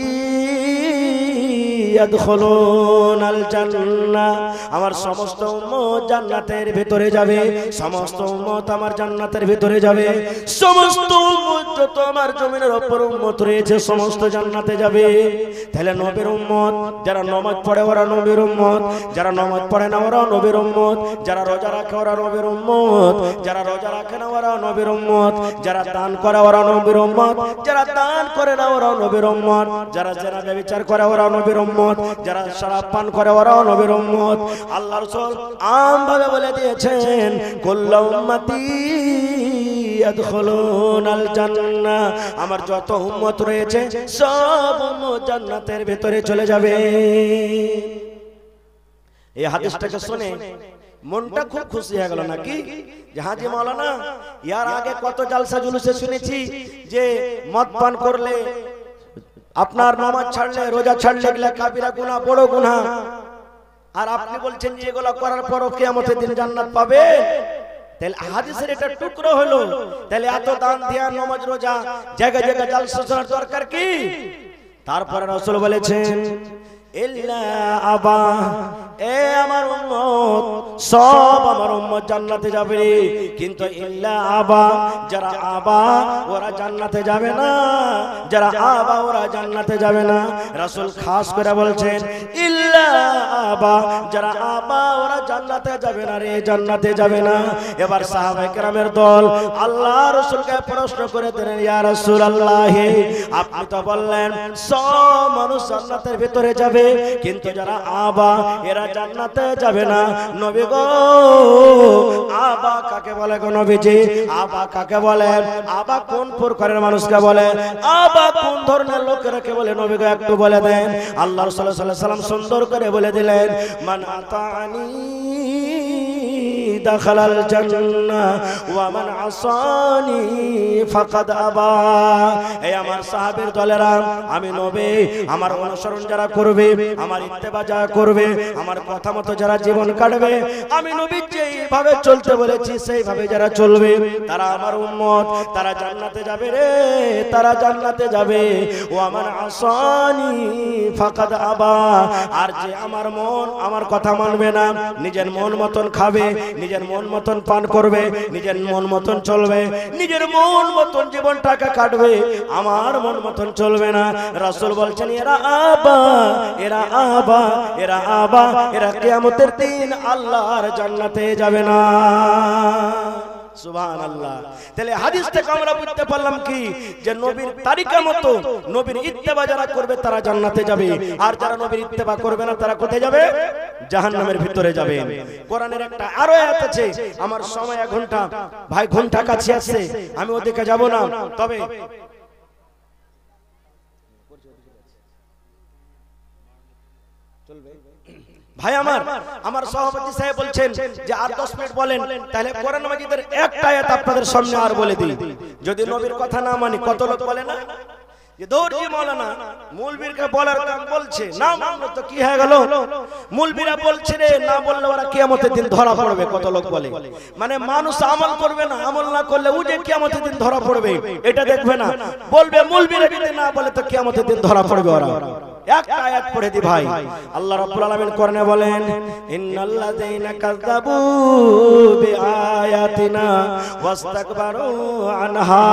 ইয়াদখুলুনাল জান্নাহ, আমার সমস্ত উম্মত জান্নাতের ভিতরে যাবে, সমস্ত উম্মত আমার জান্নাতের ভিতরে যাবে, সমস্ত উম্মত যত আমার জমিনের উপর উম্মত রয়েছে সমস্ত জান্নাতে যাবে। তাহলে নবীর উম্মত যারা নামাজ পড়ে ওরা নবীর উম্মত, যারা নামাজ পড়ে না ওরা নবীর উম্মত, যারা রোজা রাখে ওরা নবীর উম্মত, যারা রোজা রাখে না ওরা নবীর উম্মত, যারা দান করে ওরা নবীর উম্মত, যারা দান করে না ওরা নবীর উম্মত, যারা জেনা ব্যভিচার করে ওরা নবীর উম্মত, যারা শরাব পান করে ওরা নবীর উম্মত। আল্লাহ রাসূল আমভাবে বলে দিয়েছেন, কুল্লু উম্মতি ইয়াদখুলুনাল জান্নাহ, আমার যত উম্মত রয়েছে সব উম্মত জান্নাতের ভিতরে চলে যাবে। এই হাদিসটাকে শুনে মনটা খুব খুশি হয়ে গেল নাকি? যে হাজী মাওলানা, ইয়ার আগে কত জালসা জুলুসে শুনেছি যে মদ পান করলে, আপনার নামাজ ছাড়লে, রোজা ছাড়লে এগুলা কাবিরা গুনাহ, বড় গুনাহ, আর আপনি বলছেন যে এগুলা করার পরও কিয়ামতের দিন জান্নাত পাবে। তাহলে হাদিসের এটা টুকরো হলো, তাহলে এত দান ধ্যান নামাজ রোজা জায়গা জায়গা জালসা শোনার দরকার কি? তারপরে রাসূল বলেছেন, ইল্লা আবা, এ আমার উম্মত সব আমার উম্মত জান্নাতে যাবে, কিন্তু ইল্লা আবা, যারা আবা ওরা জান্নাতে যাবে না, যারা আবা ওরা জান্নাতে যাবে না। রাসূল খাস করে বলছেন ইল্লা আবা, যারা আবা ওরা জান্নাতে যাবে না রে, জান্নাতে যাবে না। এবার সাহাবায়ে কেরামের দল আল্লাহ রাসূলকে প্রশ্ন করে দিলেন, ইয়া রাসূলুল্লাহ, আপনি তো বললেন সব মানুষ জান্নাতের ভিতরে যাবে, কিন্তু যারা আবা এরা জান্নাতে যাবে না। নবী গো, আবা কাকে বলে গো নবীজি? আবা কাকে বলে? আবা কোন প্রকারের মানুষকে বলে? আবা কোন ধরনের লোকেরকে বলে নবী গো একটু বলে দেন। আল্লাহ রাসূল সাল্লাল্লাহু আলাইহি ওয়াসাল্লাম সুন্দর করে বলে দিলেন, মান আতানি দাখালাল জান্নাহ ওয়া মান আসানি ফাকাদ আবা। এই আমার সাহাবীর দলেরা, আমি নবী, আমার অনুসরণ যারা করবে, আমার ইত্তেবা যারা করবে, আমার কথা মতো যারা জীবন কাটবে, আমি নবী যেইভাবে চলতে বলেছি সেইভাবে যারা চলবে, তারা আমার উম্মত, তারা জান্নাতে যাবে রে, তারা জান্নাতে যাবে। ও আমার আসানি ফাকাদ আবা। আর যে আমার মন, আমার কথা মানবে না, নিজের মন মতন খাবে, নিজের মন মতন পান করবে, নিজের মন মতন চলবে, নিজের মন মতন জীবনটাকে কাটবে, আমার মন মতন চলবে না, রাসূল বলছেন এরা আবা, এরা আবা, এরা আবা, এরা কিয়ামতের দিন আল্লাহর জান্নাতে যাবে না। সুবহানাল্লাহ। তাহলে হাদিস থেকে আমরা বুঝতে পারলাম কি, যে নবীর তারিকা মতো নবীর ইত্তেবা যারা করবে তারা জান্নাতে যাবে, আর যারা নবীর ইত্তেবা করবে না তারা কোথায় যাবে? জাহান্নামের ভিতরে যাবে। কোরআনের একটা আরো আয়াত আছে, আমার সময় 1 ঘন্টা, ভাই ঘন্টা কাছে আসছে, আমি ওদিকে যাব না, তবে ভাই আমার সভাপতি সাহেব বলছেন যে আর 10 মিনিট বলেন, তাহলে কোরআন মাজিদের একটা আয়াত আপনাদের সামনে আর বলে দিই। যদি নবীর কথা না মানি, কত লোক বলে না যে দৌড়ি মাওলানা মৌলবীরকে বলার কাম বলছে, না মানলো তো কি হয়ে গেল, মৌলবীরা বলছে রে, না বললে ওরা কিয়ামতের দিন ধরা পড়বে, কত লোক বলে। মানে মানুষ আমল করবে না, আমল না করলে ও যে কিয়ামতের দিন ধরা পড়বে এটা দেখবে না, বলবে মৌলবীরা যদি না বলে তো কিয়ামতের দিন ধরা পড়বে ওরা। একটা আয়াত পড়ে দি ভাই, আল্লাহ রাব্বুল আলামিন কোরআনে বলেন, ইন্নাল্লাযীনা কাযাবু বিআয়াতিনা ওয়াস্তাকবারু আনহা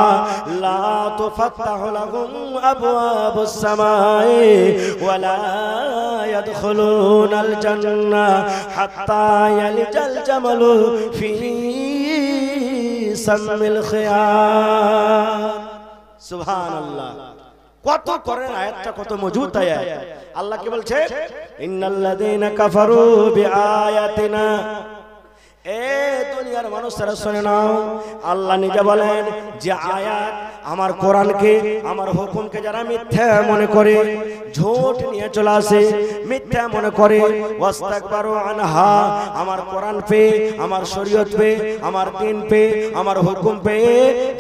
লা তুফাত্তাহু লাহুম আবওয়াবুস সামাই ওয়া লা ইয়াদখুলুনাল জান্নাহ হাত্তা ইয়ালিজাল জামালু ফি সামিল খিয়াম। সুবহানাল্লাহ। কত করেন আয়াতটা, কত মজবুত আয়াত। আল্লাহ কি বলছে? ইন্নাল্লাযীনা কাফারু বিআয়াতিনা। এ দুনিয়ার মানুষরা শুনে নাও, আল্লাহ নিজে বলেন যে আয়াত, আমার কোরআনকে, আমার হুকুমকে যারা মিথ্যা মনে করে, ঝুট নিয়ে চলে আসে, মিথ্যা মনে করে, ওয়াস্তাকবারু আনহা, আমার কোরআন পে, আমার শরীয়ত পে, আমার দ্বীন পে, আমার হুকুম পে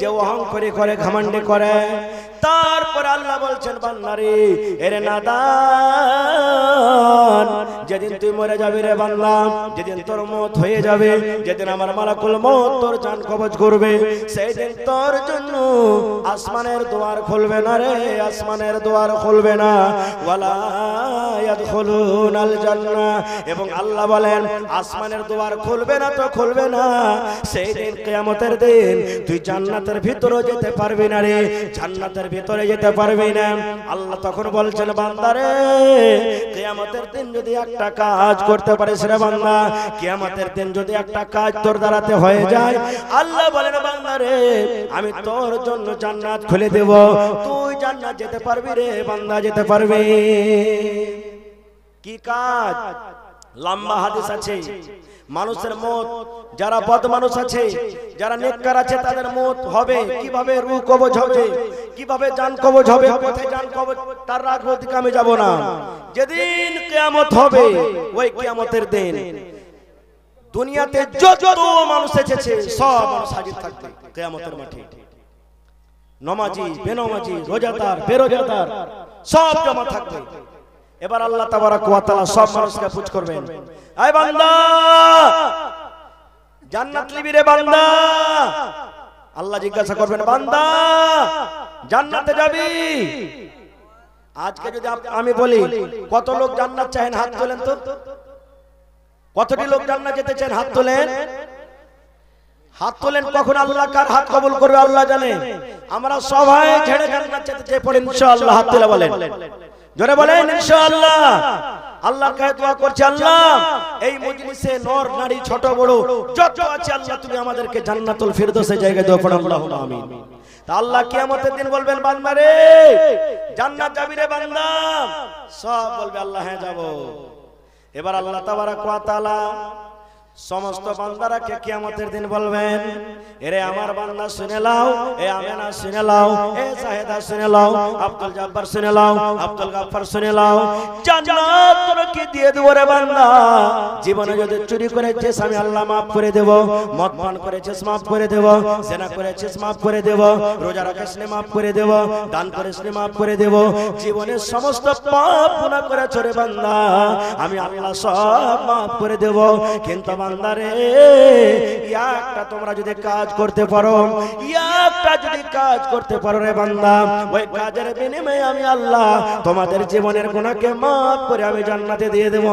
যে অহংকারী করে, ঘমন্ডে করে, তারপর আল্লাহ বলছেন বান্দারে, এরে নাদান, যেদিন তুই মরে যাবি রে বান্দা, যেদিন তোর মত হয়ে যাবে, যেদিন আমার মালাকুল মউত তোর জান কবজ করবে, সেই দিন তোর জন্য আসমানের দুয়ার খুলবে না রে, আসমানের দুয়ার খুলবে না, ওয়ালা ইয়াদখুলুনাল জান্নাহ। এবং আল্লাহ বলেন আসমানের দুয়ার খুলবে না তো খুলবে না, সেই দিন কিয়ামতের দিন তুই জান্নাতের ভিতরে যেতে পারবি না রে, জান্নাতের ভিতরে যেতে পারবি না। আল্লাহ তখন বলছেন বান্দারে, কিয়ামতের দিন যদি একটা কাজ করতে পারিস রে বান্দা, কিয়ামতের দিন যদি একটা কাজ তোর দ্বারাতে হয়ে যায়, আল্লাহ বলেন বান্দারে আমি তোর জন্য জান্নাত খুলে দেব, তুই জান্নাত যেতে পারবি রে বান্দা, যেতে পারবি। কি কাজ? লম্বা হাদিস আছে, মানুষের মত, যারা বদ মানুষ আছে, যারা নেককার আছে, তাদের মত হবে কিভাবে, রূহ কবজ হবে কিভাবে, জান কবজ হবে, কোথায় জান কবজ, তার রাখবো দিকে আমি যাব না। যেদিন কিয়ামত হবে, ওই কিয়ামতের দিন দুনিয়াতে যত মানুষ এসেছে সব মানুষ হাজির থাকবে কিয়ামতের মাঠে। নমাজি, বেনমাজি, রোজাদার, বেরোজাদার সব জমা থাকবে। এবার আল্লাহ তাবারাক ওয়া তাআলা সব মানুষকে পুছ করবেন, আয় বান্দা জান্নাত লিবি রে বান্দা। আল্লাহ জিজ্ঞাসা করবেন, বান্দা জান্নাতে যাবি? আজকে যদি আমি বলি কত লোক জান্নাত চাহেন, হাত তোলেন তো। কতটি লোক জান্নাত যেতে চান, হাত তোলেন, হাত তোলেন। কখন আল্লাহ কার হাত কবুল করবে আল্লাহ জানে। আমরা সবাই ছেড়ে জান্নাত যেতে চাই, পড়েন ইনশাআল্লাহ, হাত তুলে বলেন, জোরে বলেন ইনশাআল্লাহ। আল্লাহর কাছে দোয়া করছি, আল্লাহ এই মজলিসে নর নারী ছোট বড় যত আছে, আল্লাহ তুমি আমাদেরকে জান্নাতুল ফিরদৌসে জায়গা দাও, পড়ুন আল্লাহুম্মা আমিন। তা আল্লাহ কিয়ামতের দিন বলবেন, বান্দা রে জান্নাত যাবি রে বান্দা? সব বলবে আল্লাহ হ্যাঁ যাব। এবার আল্লাহ তাবারাক ওয়া তাআলা সমস্ত বান্দারাকে কিয়ামতের দিন বলবেন, এরে আমার বান্দা শুনে লাও, এ আমেনা শুনে লাও, এ জাহেদা শুনে লাও, আব্দুল জব্বার শুনে লাও, আব্দুল গাফফার শুনে লাও, জান্নাত তোকে দিয়ে দেব রে বান্দা। জীবনে যদি চুরি করেছিস আমি আল্লাহ maaf করে দেব, মদ পান করেছিস maaf করে দেব, জিনা করেছিস maaf করে দেব, রোজা রাখিসনি maaf করে দেব, দান করিসনি maaf করে দেব। জীবনের সমস্ত পাপ গুনাহ করেছ রে বান্দা, আমি আল্লাহ সব maaf করে দেব। কিন্তু বান্দারে একটা তোমরা যদি কাজ করতে পারো, একটা যদি কাজ করতে পারো রে বান্দা, ওই কাজের বিনিময়ে আমি আল্লাহ তোমাদের জীবনের গুনাহকে maaf করে আমি জান্নাতে দিয়ে দেব।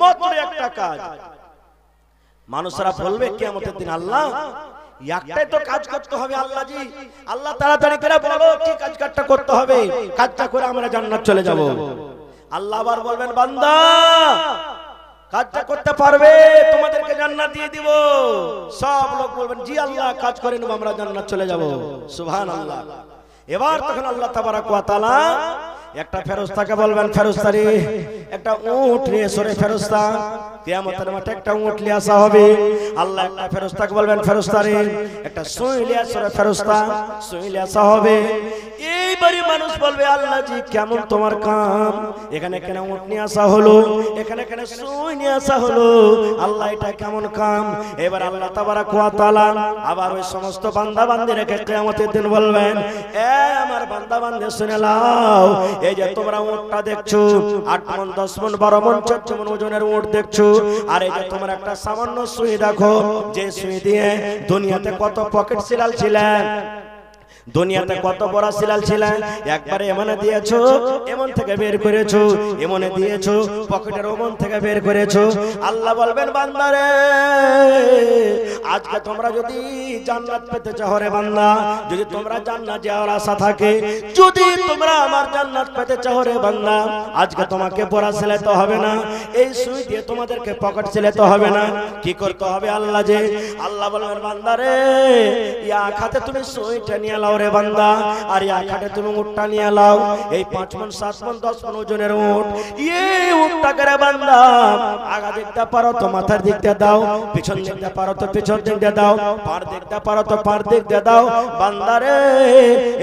মাত্র একটা কাজ। মানুষরা বলবে কিয়ামতের দিন, আল্লাহ একটাই তো কাজ করতে হবে আল্লাহ জি, আল্লাহ তাড়াতাড়ি করে বলো কি কাজটা করতে হবে, কাজটা করে আমরা জান্নাত চলে যাব। আল্লাহ আবার বলবেন, বান্দা কাজটা করতে পারবে, তোমাদেরকে জান্নাত দিয়ে দিব। সব লোক বলবেন, জি আল্লাহ কাজ করে নেব, আমরা জান্নাত চলে যাব। সুবহানাল্লাহ। এবার তখন আল্লাহ তাবারক ওয়া তাআলা একটা ফেরেশতাকে বলবেন, ফেরেশতারে একটা উট নিয়ে সরে ফেরেশতা, কিয়ামতের মাঠে একটা উট নিয়ে আসা হবে। আল্লাহ একটা ফেরেশতাকে বলবেন, ফেরেশতারে একটা সুই নিয়ে সরে ফেরেশতা, সুই নিয়ে আসা হবে। এইবারই মানুষ বলবে, আল্লাহ জি কেমন তোমার কাম, এখানে কেন উট নিয়ে আসা হলো, এখানে কেন সুই নিয়ে আসা হলো, আল্লাহ এটা কেমন কাম। এবার আল্লাহ তাবারক ওয়া তাআলা আবার ওই সমস্ত বান্দা বান্দীদেরকে কিয়ামতের দিন বলবেন, এ আমার বান্দা বান্দী শুনে নাও, এই যে তোমরা উটটা দেখছো 8 মণ 10 মণ 12 মণ 14 মণ ওজনের উট দেখছো, আর এই যে তোমরা একটা সামান্য সুই দেখো, যে সুই দিয়ে দুনিয়াতে কত পকেট সিলাল ছিলেন, দুনিয়াতে কত বড় সিলাল ছিলেন, একবারে এমনে দিয়েছো এমন থেকে বের করেছো, এমনে দিয়েছো পকেটের ওমন থেকে বের করেছো। আল্লাহ বলবেন, বান্দারে আজকে তোমরা যদি জান্নাত পেতে চাও রে বান্দা, যদি তোমরা জান্নাত যাওয়ার আশা থাকে, যদি তোমরা আমার জান্নাত পেতে চাও রে বান্দা, আজকে তোমাকে পড়া সিলাতে হবে না, এই সুই দিয়ে তোমাদেরকে পকেট সিলাতে হবে না। কি করতে হবে আল্লাহ যে, আল্লাহ বলবেন, বান্দারে ইয়া খাতে তুমি সুইটা নিয়ে লাও রে বান্দা, আর ইয়া খাতে তুমি উটটা নিয়ে লাও, এই 5 মণ 7 মণ 10 মণ ওজনের উট, এই উটটাকে রে বান্দা আগা দেখতে পারো তো মাথার দিকটা দাও, পিছন দেখতে পারো তো পিছন দিকটা দাও, পার দেখতে পারো তো পার দিকটা দাও। বান্দারে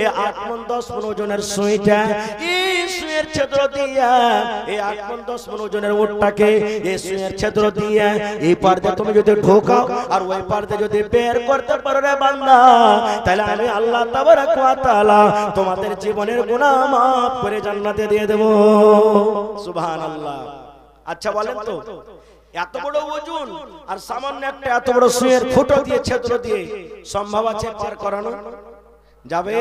এই 8 মণ 10 মণ ওজনের সুইটা, এই সুইয়ের ছিদ্র দিয়া এই 8 মণ 10 মণ ওজনের উটটাকে এই সুইয়ের ছিদ্র দিয়া এই পার দিয়ে তুমি যদি ঢোকাও আর ওই পার দিয়ে যদি বের করতে পারো রে বান্দা, তাহলে আমি আল্লাহ তাবারক ওয়া তাআলা তোমাদের জীবনের গুনাহ maaf করে জান্নাতে দিয়ে দেব। সুবহানাল্লাহ। আচ্ছা বলেন তো, এত বড় ওজন আর সামান্য একটা এত বড় সুইয়ের ফুটো দিয়ে ছিদ্র দিয়ে সম্ভব আছে পার করানো? যাবে?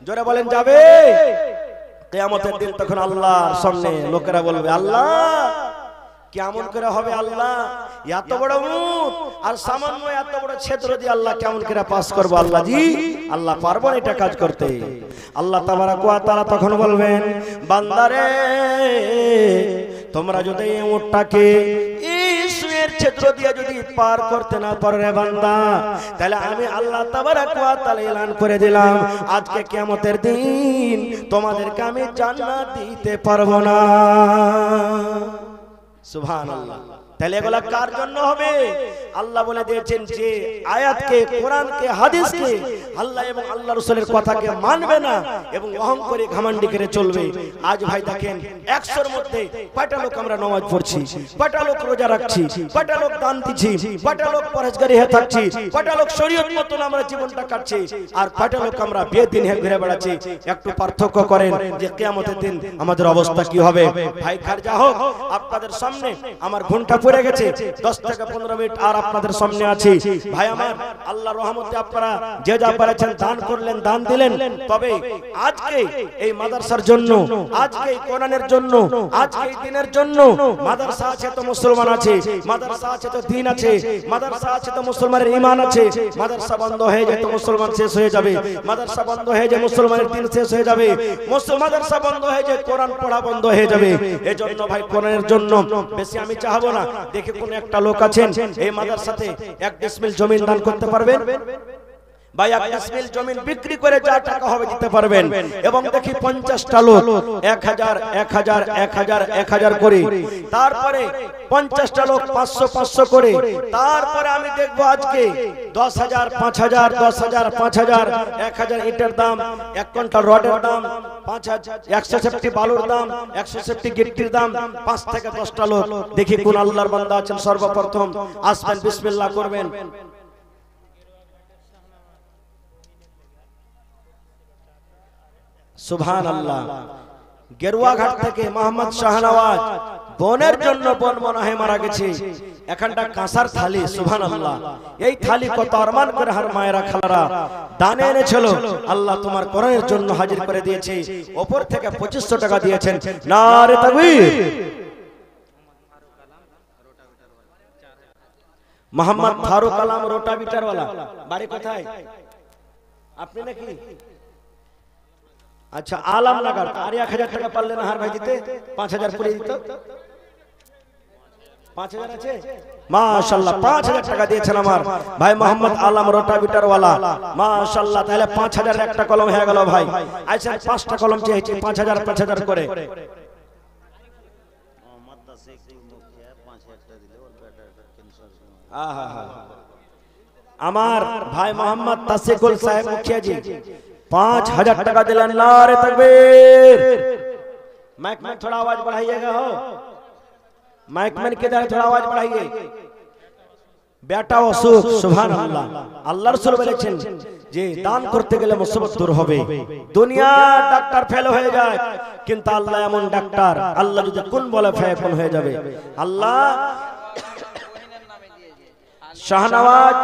জোরে বলেন, যাবে? কিয়ামতের দিন তখন আল্লাহর সামনে লোকেরা বলবে, আল্লাহ কেমন করে হবে, আল্লাহ এত বড় উট আর সামান্য এত বড় ছিদ্র দিয়ে আল্লাহ কেমন করে পাস করব, আল্লাহ জি আল্লাহ পারবো না এটা কাজ করতে। আল্লাহ তাবারক ওয়া তাআলা তখন বলবেন, বান্দারে তোমরা যদি এই উটটাকে এই সুইয়ের ছিদ্র দিয়ে যদি পার করতে না পারো রে বান্দা, তাহলে আমি আল্লাহ তাবারক ওয়া তাআলা এলান করে দিলাম, আজকে কিয়ামতের দিন তোমাদেরকে আমি জান্নাত দিতে পারবো না। সুবহানাল্লাহ। তাহলে এগুলা কার জন্য হবে? আল্লাহ বলে দিয়েছেন যে আয়াতকে, কোরআনকে, হাদিসকে, আল্লাহ এবং আল্লাহ রাসূলের কথাকে মানবে না এবং অহংকারী ঘমন্ডি করে চলবে। আজ ভাই দেখেন 100-র মধ্যে কয়টা লোক আমরা নামাজ পড়ছি, কয়টা লোক রোজা রাখছি, কয়টা লোক দান দিচ্ছি, কয়টা লোক পরহেজগারি হয়ে থাকছি, কয়টা লোক শরীয়ত মতন আমরা জীবনটা কাটছি, আর কয়টা লোক আমরা বেদিন হয়ে ঘুরে বেড়াচ্ছি। একটু পার্থক্য করেন যে কিয়ামতের দিন আমাদের অবস্থা কি হবে। ভাই খারজা হোক, আপনাদের সামনে আমার ঘন্টা পড়ে গেছে, 10 থেকে 15 মিনিট আর আপনাদের সামনে আছি। ভাই আমার, আল্লাহর রহমতে আপনারা যে যা পারেছেন দান করলেন, দান দিলেন। তবে আজকে এই মাদ্রাসার জন্য, আজকে এই কোরআনের জন্য, আজকে এই দ্বীনের জন্য, মাদ্রাসা আছে তো মুসলমান আছে, মাদ্রাসা আছে তো দ্বীন আছে, মাদ্রাসা আছে তো মুসলমানের ঈমান আছে। মাদ্রাসা বন্ধ হয়ে যায় তো মুসলমান শেষ হয়ে যাবে, মাদ্রাসা বন্ধ হয়ে যায় মুসলমানের দ্বীন শেষ হয়ে যাবে, মাদ্রাসা বন্ধ হয়ে যায় কোরআন পড়া বন্ধ হয়ে যাবে। এজন্য ভাই কোরআনের জন্য বেশি আমি চাইবো না, দেখে কোন একটা লোক আছেন এই মাদ্রাসাতে 1 ডিসমিল জমি দান করতে পারবেন? ভাই 21 মিল জমিন বিক্রি করে যা টাকা হবে দিতে পারবেন। এবং দেখি 50টা লোক 1000 1000 1000 1000 করে, তারপরে 50টা লোক 500 500 করে, তারপরে আমি দেখব আজকে 10,000 5,000 10,000 5,000 1000 ইটের দাম, 1 কুইন্টাল রডের দাম 5,000, 100 সেফটি বালুর দাম, 100 সেফটি গিট্টির দাম। 5 থেকে 10টা লোক দেখি কোন আল্লাহর বান্দা আছেন সর্বপ্রথম আসবেন, বিসমিল্লাহ করবেন। সুবহানাল্লাহ। গেরুয়াঘাট থেকে মোহাম্মদ শাহনওয়াজ বনের জন্য বন মনাহে মারা গেছে। এখানটা কাঁসার থালি, সুবহানাল্লাহ। এই থালি কত আরমান করে হার মায়েরা খালারা দানে এনেছিল, আল্লাহ তোমার কোরআনের জন্য হাজির করে দিয়েছে। উপর থেকে 2500 টাকা দিয়েছেন। নারে তাকবীর। মোহাম্মদ ফারুক আলম রোটাভিটার ওয়ালা, বাড়ি কোথায়? আপনি নাকি? আচ্ছা, আলম লাগার। আর 1000 টাকা পারলেন হার ভাই দিতে, 5000 করে দিত। 5000 আছে? মাশাআল্লাহ, 5000 টাকা দিয়েছেন আমার ভাই মোহাম্মদ আলম রোটাভিটার ওয়ালা, মাশাআল্লাহ। তাহলে 5000 একটা কলম হয়ে গেল ভাই। আচ্ছা, 5টা কলম চেয়েছি, 5000 5000 করে। আমার ভাই মোহাম্মদ তাসিকুল সাহেব মুখিয়াজি 5000 টাকা दिलन। नारे तकबीर। माइक में थोड़ा आवाज बढ़ाइएगा हो, माइक में किधर थोड़ा आवाज बढ़ाइए। বেটা অসুখ, সুবহানাল্লাহ। আল্লাহ রাসূল বলেছেন যে দান করতে গেলে মুসিবত দূর হবে। দুনিয়া ডাক্তার ফেল হয়ে যায়, কিন্তু আল্লাহ এমন ডাক্তার, আল্লাহ যদি কোন বলে ফায়াকুন হয়ে যাবে। আল্লাহ শাহনওয়াজ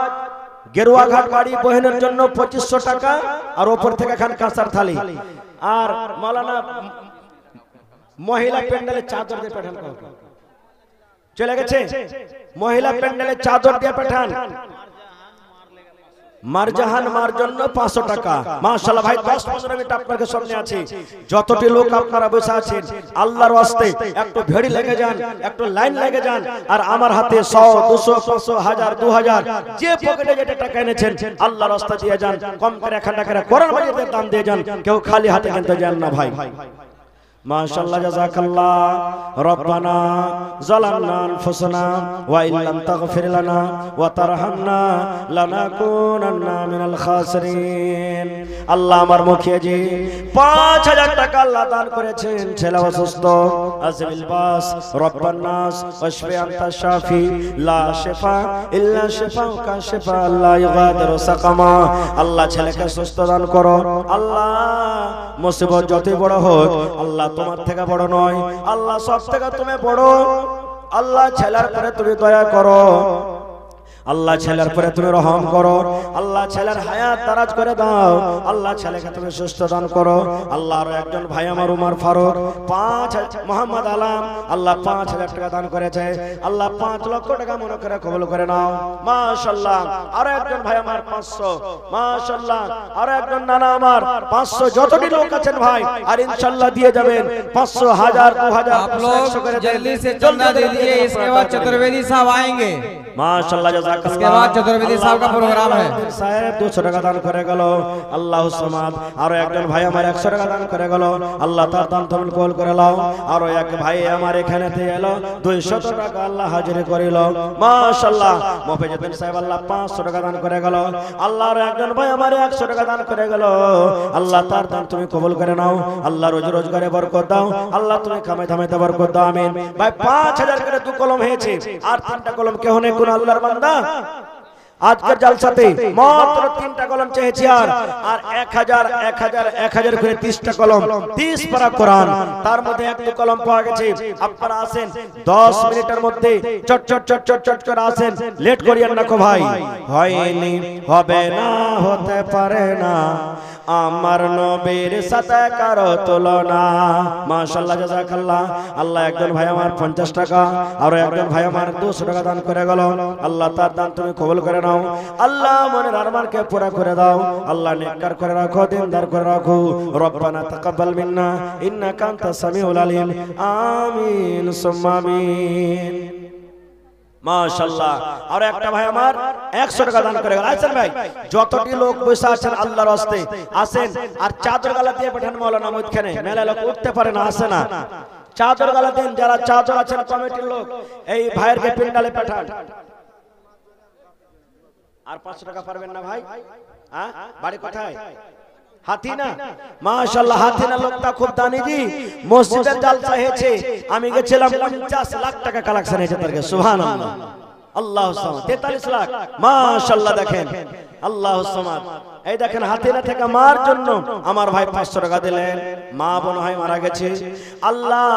গেরুয়াঘাট বাড়ি বহেনের জন্য 2500 টাকা, আর উপর থেকে খান কাঁসার থালি। আর মাওলানা মহিলা প্যান্ডেলে চাদর দিয়ে পাঠান, চলে গেছে। মহিলা প্যান্ডেলে চাদর দিয়ে পাঠান। মারজাহান মার জন্য 500 টাকা। মাশাআল্লাহ ভাই, 10-15 মিনিট আপনাদের সামনে আছে। যতটি লোক আপনারা বসে আছেন, আল্লাহর ওয়াস্তে একটু ভিড় লেগে যান, একটু লাইন লেগে যান। আর আমার হাতে 100 200 500 1000 2000 যে পকেটে যেটা টাকা এনেছেন আল্লাহর ওয়াস্তে দিয়ে যান। কম করে 1 টাকা করে কোরআন মাজিদের দাম দিয়ে যান, কেউ খালি হাতে কিন্তু যান না ভাই। মাশাআল্লাহ, জাযাকাল্লাহ। রব্বানা যালামনা আনফুসানা ওয়া ইল্লাম তাগফির লানা ওয়া তারহামনা লানাকুনান্না মিনাল খাসিরিন। আল্লাহ আমার মুখিয়াজি 5000 টাকা আল্লাহ দান করেছেন। ছেলে অসুস্থ, আজবিল বাস, রব্বান নাস ওয়াশফি আনতা শাফি লা শিফা ইল্লা শিফাউকা শিফা লা ইগাদিরু সাকামা। আল্লাহ ছেলেকে সুস্থ দান করো। আল্লাহ মুসিবত যতই বড় হোক, আল্লাহ তোমার থেকে বড় নয়। আল্লাহ সব থেকে তুমি বড়। আল্লাহ ছেলের পরে তুমি দয়া করো। আল্লাহ ছেলের পরে তুমি রহম করো। আল্লাহ ছেলের হায়াত দারাজ করে দাও। আল্লাহ ছেলেকে তুমি সুস্থ দান করো। আল্লাহ আরো একজন ভাই আমার উমর ফারুক মোহাম্মদ আলম, আল্লাহ 5000 টাকা দান করেছে। আল্লাহ 5 লক্ষ টাকা মনে করে কবুল করে নাও। মাশাআল্লাহ। আরো একজন ভাই আমার 500। মাশাআল্লাহ। আরো একজন নানা আমার 500। যতটি লোক আছেন ভাই, আর ইনশাআল্লাহ দিয়ে যাবেন 500 1000 2000 आप लोग जल्दी से चंदा दे दीजिए। इसके बाद चतुर्वेदी साहब आएंगे। माशाअल्लाह, इसके बाद चतुर्वेदी साहब का प्रोग्राम है। साहेब 200 টাকা দান করে গেল। আল্লাহু সামাদ। আর একজন ভাই আমার 100 টাকা দান করে গেল। আল্লাহ তার দান তুমি কবুল করে নাও। আর এক ভাই আমার এখানেতে এলো 200 টাকা আল্লাহ হাজির করিল। মাশাআল্লাহ। মুফাজ্জিদ সাহেব আল্লাহ 500 টাকা দান করে গেল। আল্লাহর একজন ভাই আমার 100 টাকা দান করে গেল। আল্লাহ তার দান তুমি কবুল করে নাও। আল্লাহ রোজি রোজগারে বরকত দাও। আল্লাহ তুমি কামাই ধামাইতে বরকত দাও। আমিন। ভাই 5000 করে 2 কলম হয়েছে, আর 3টা কলম কেউ নেই কোন আল্লাহর বান্দা। আজকের জালসাতে মাত্র 3টা কলম চেয়েছি, আর 1000 1000 1000 করে 30টা কলম, 30 পারা কোরআন। তার মধ্যে 1 কলম পাওয়া গেছে। আপনারা আসেন 10 মিনিটের মধ্যে, চট চট চট চট চট করে আসেন, লেট করিয়েন না কো ভাই। হয়নি, হবে না, হতে পারে না, আমার নবীর সাথে কারো তুলনা। মাশাআল্লাহ, জাযাকাল্লাহ। আল্লাহ একজন ভাই আমার 50 টাকা, আর একজন ভাই আমার 200 টাকা দান করে গেল। আল্লাহ তার দান তুমি কবুল করে নাও। আল্লাহ মনের আরমানকে পুরা করে দাও। আল্লাহ নেককার করে রাখো, দিনদার করে রাখো। রব্বানা তাকাব্বাল মিন্না ইন্নাকা আনতাস সামিউল আলিম। আমিন সুম্মা আমিন। মাশাআল্লাহ। আর একটা ভাই আমার 100 টাকা দান করে গেল। আসেন ভাই, যতটি লোক বসে আছেন আল্লাহর রাস্তায় আসেন, আর চাদর গালা দিয়ে পাঠান মাওলানা মধ্যখানে, মেলা লোক উঠতে পারে না, আসে না, চাদর গালা দেন। যারা চাদর আছেন কমিটির লোক, এই ভাইয়েরকে পিন্ডালে পাঠান। আর 500 টাকা পারবেন না ভাই? হ্যাঁ, বাড়ি কোথায়? হাতিনা। মাশাআল্লাহ, হাতিনা লোকটা খুব দানি জি। মসজিদের জালসা হয়েছে, আমি গেছিলাম, 50 লাখ টাকা কালেকশন হয়েছে তার কাছে। সুবহানাল্লাহ, আল্লাহু সামাদ। 43 লাখ, মাশাআল্লাহ। দেখেন আল্লাহু সামাদ। এই দেখেন হাতিনা থেকে মার জন্য আমার ভাই 500 টাকা দিলেন। মা বোন হয় মারা গেছে, আল্লাহ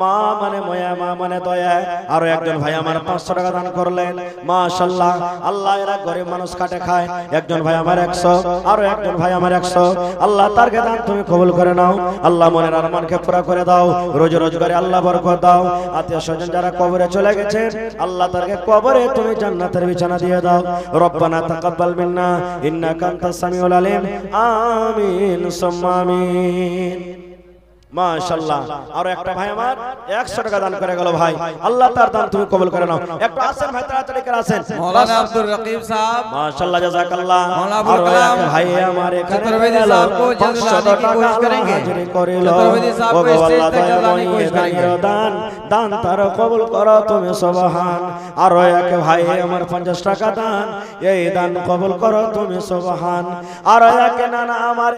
মা মানে মায়া, মা মানে দয়া। আরো একজন ভাই আমার 500 টাকা দান করলেন। মাশাআল্লাহ, আল্লাহ এরা গরিব মানুষ কাটে খায়। একজন ভাই আমার 100, আরো একজন ভাই আমার 100। আল্লাহ তারকে দান তুমি কবুল করে নাও। আল্লাহ মনের আরমানকে পুরা করে দাও, রোজ রোজগারে আল্লাহ বরকত দাও। আত্মীয় স্বজন যারা কবরে চলে গেছেন, আল্লাহ তারকে কবরে তুমি জান্নাতের বিছানা দিয়ে দাও। রব্বানা তাকাব্বাল মিন্না ইন্নাকা আনতাস সামিউল আলিম। আমিন সুম্মা আমিন। মাশাআল্লাহ। আর একটা ভাই আমার 100 টাকা দান করে গেল। ভাই আল্লাহ তার দান তুমি কবুল করে নাও। একটু আসেন ভাই, তাড়াতাড়ি করে আসেন। मौलाना अब्दुल रकीब साहब, माशाअल्लाह, जज़ाकल्लाह। मौलाना और अब्दुल कलाम भाई हमारे चतुर्वेदी साहब को जल्द लाने की कोशिश करेंगे। चतुर्वेदी साहब को स्टेज तक जल्द लाने की कोशिश करेंगे। दान दान तार कबूल करो তুমি সুবহান। আর এক ভাই আমার 50 টাকা দান, এই দান কবুল করো তুমি সুবহান। আর এক নানা আমার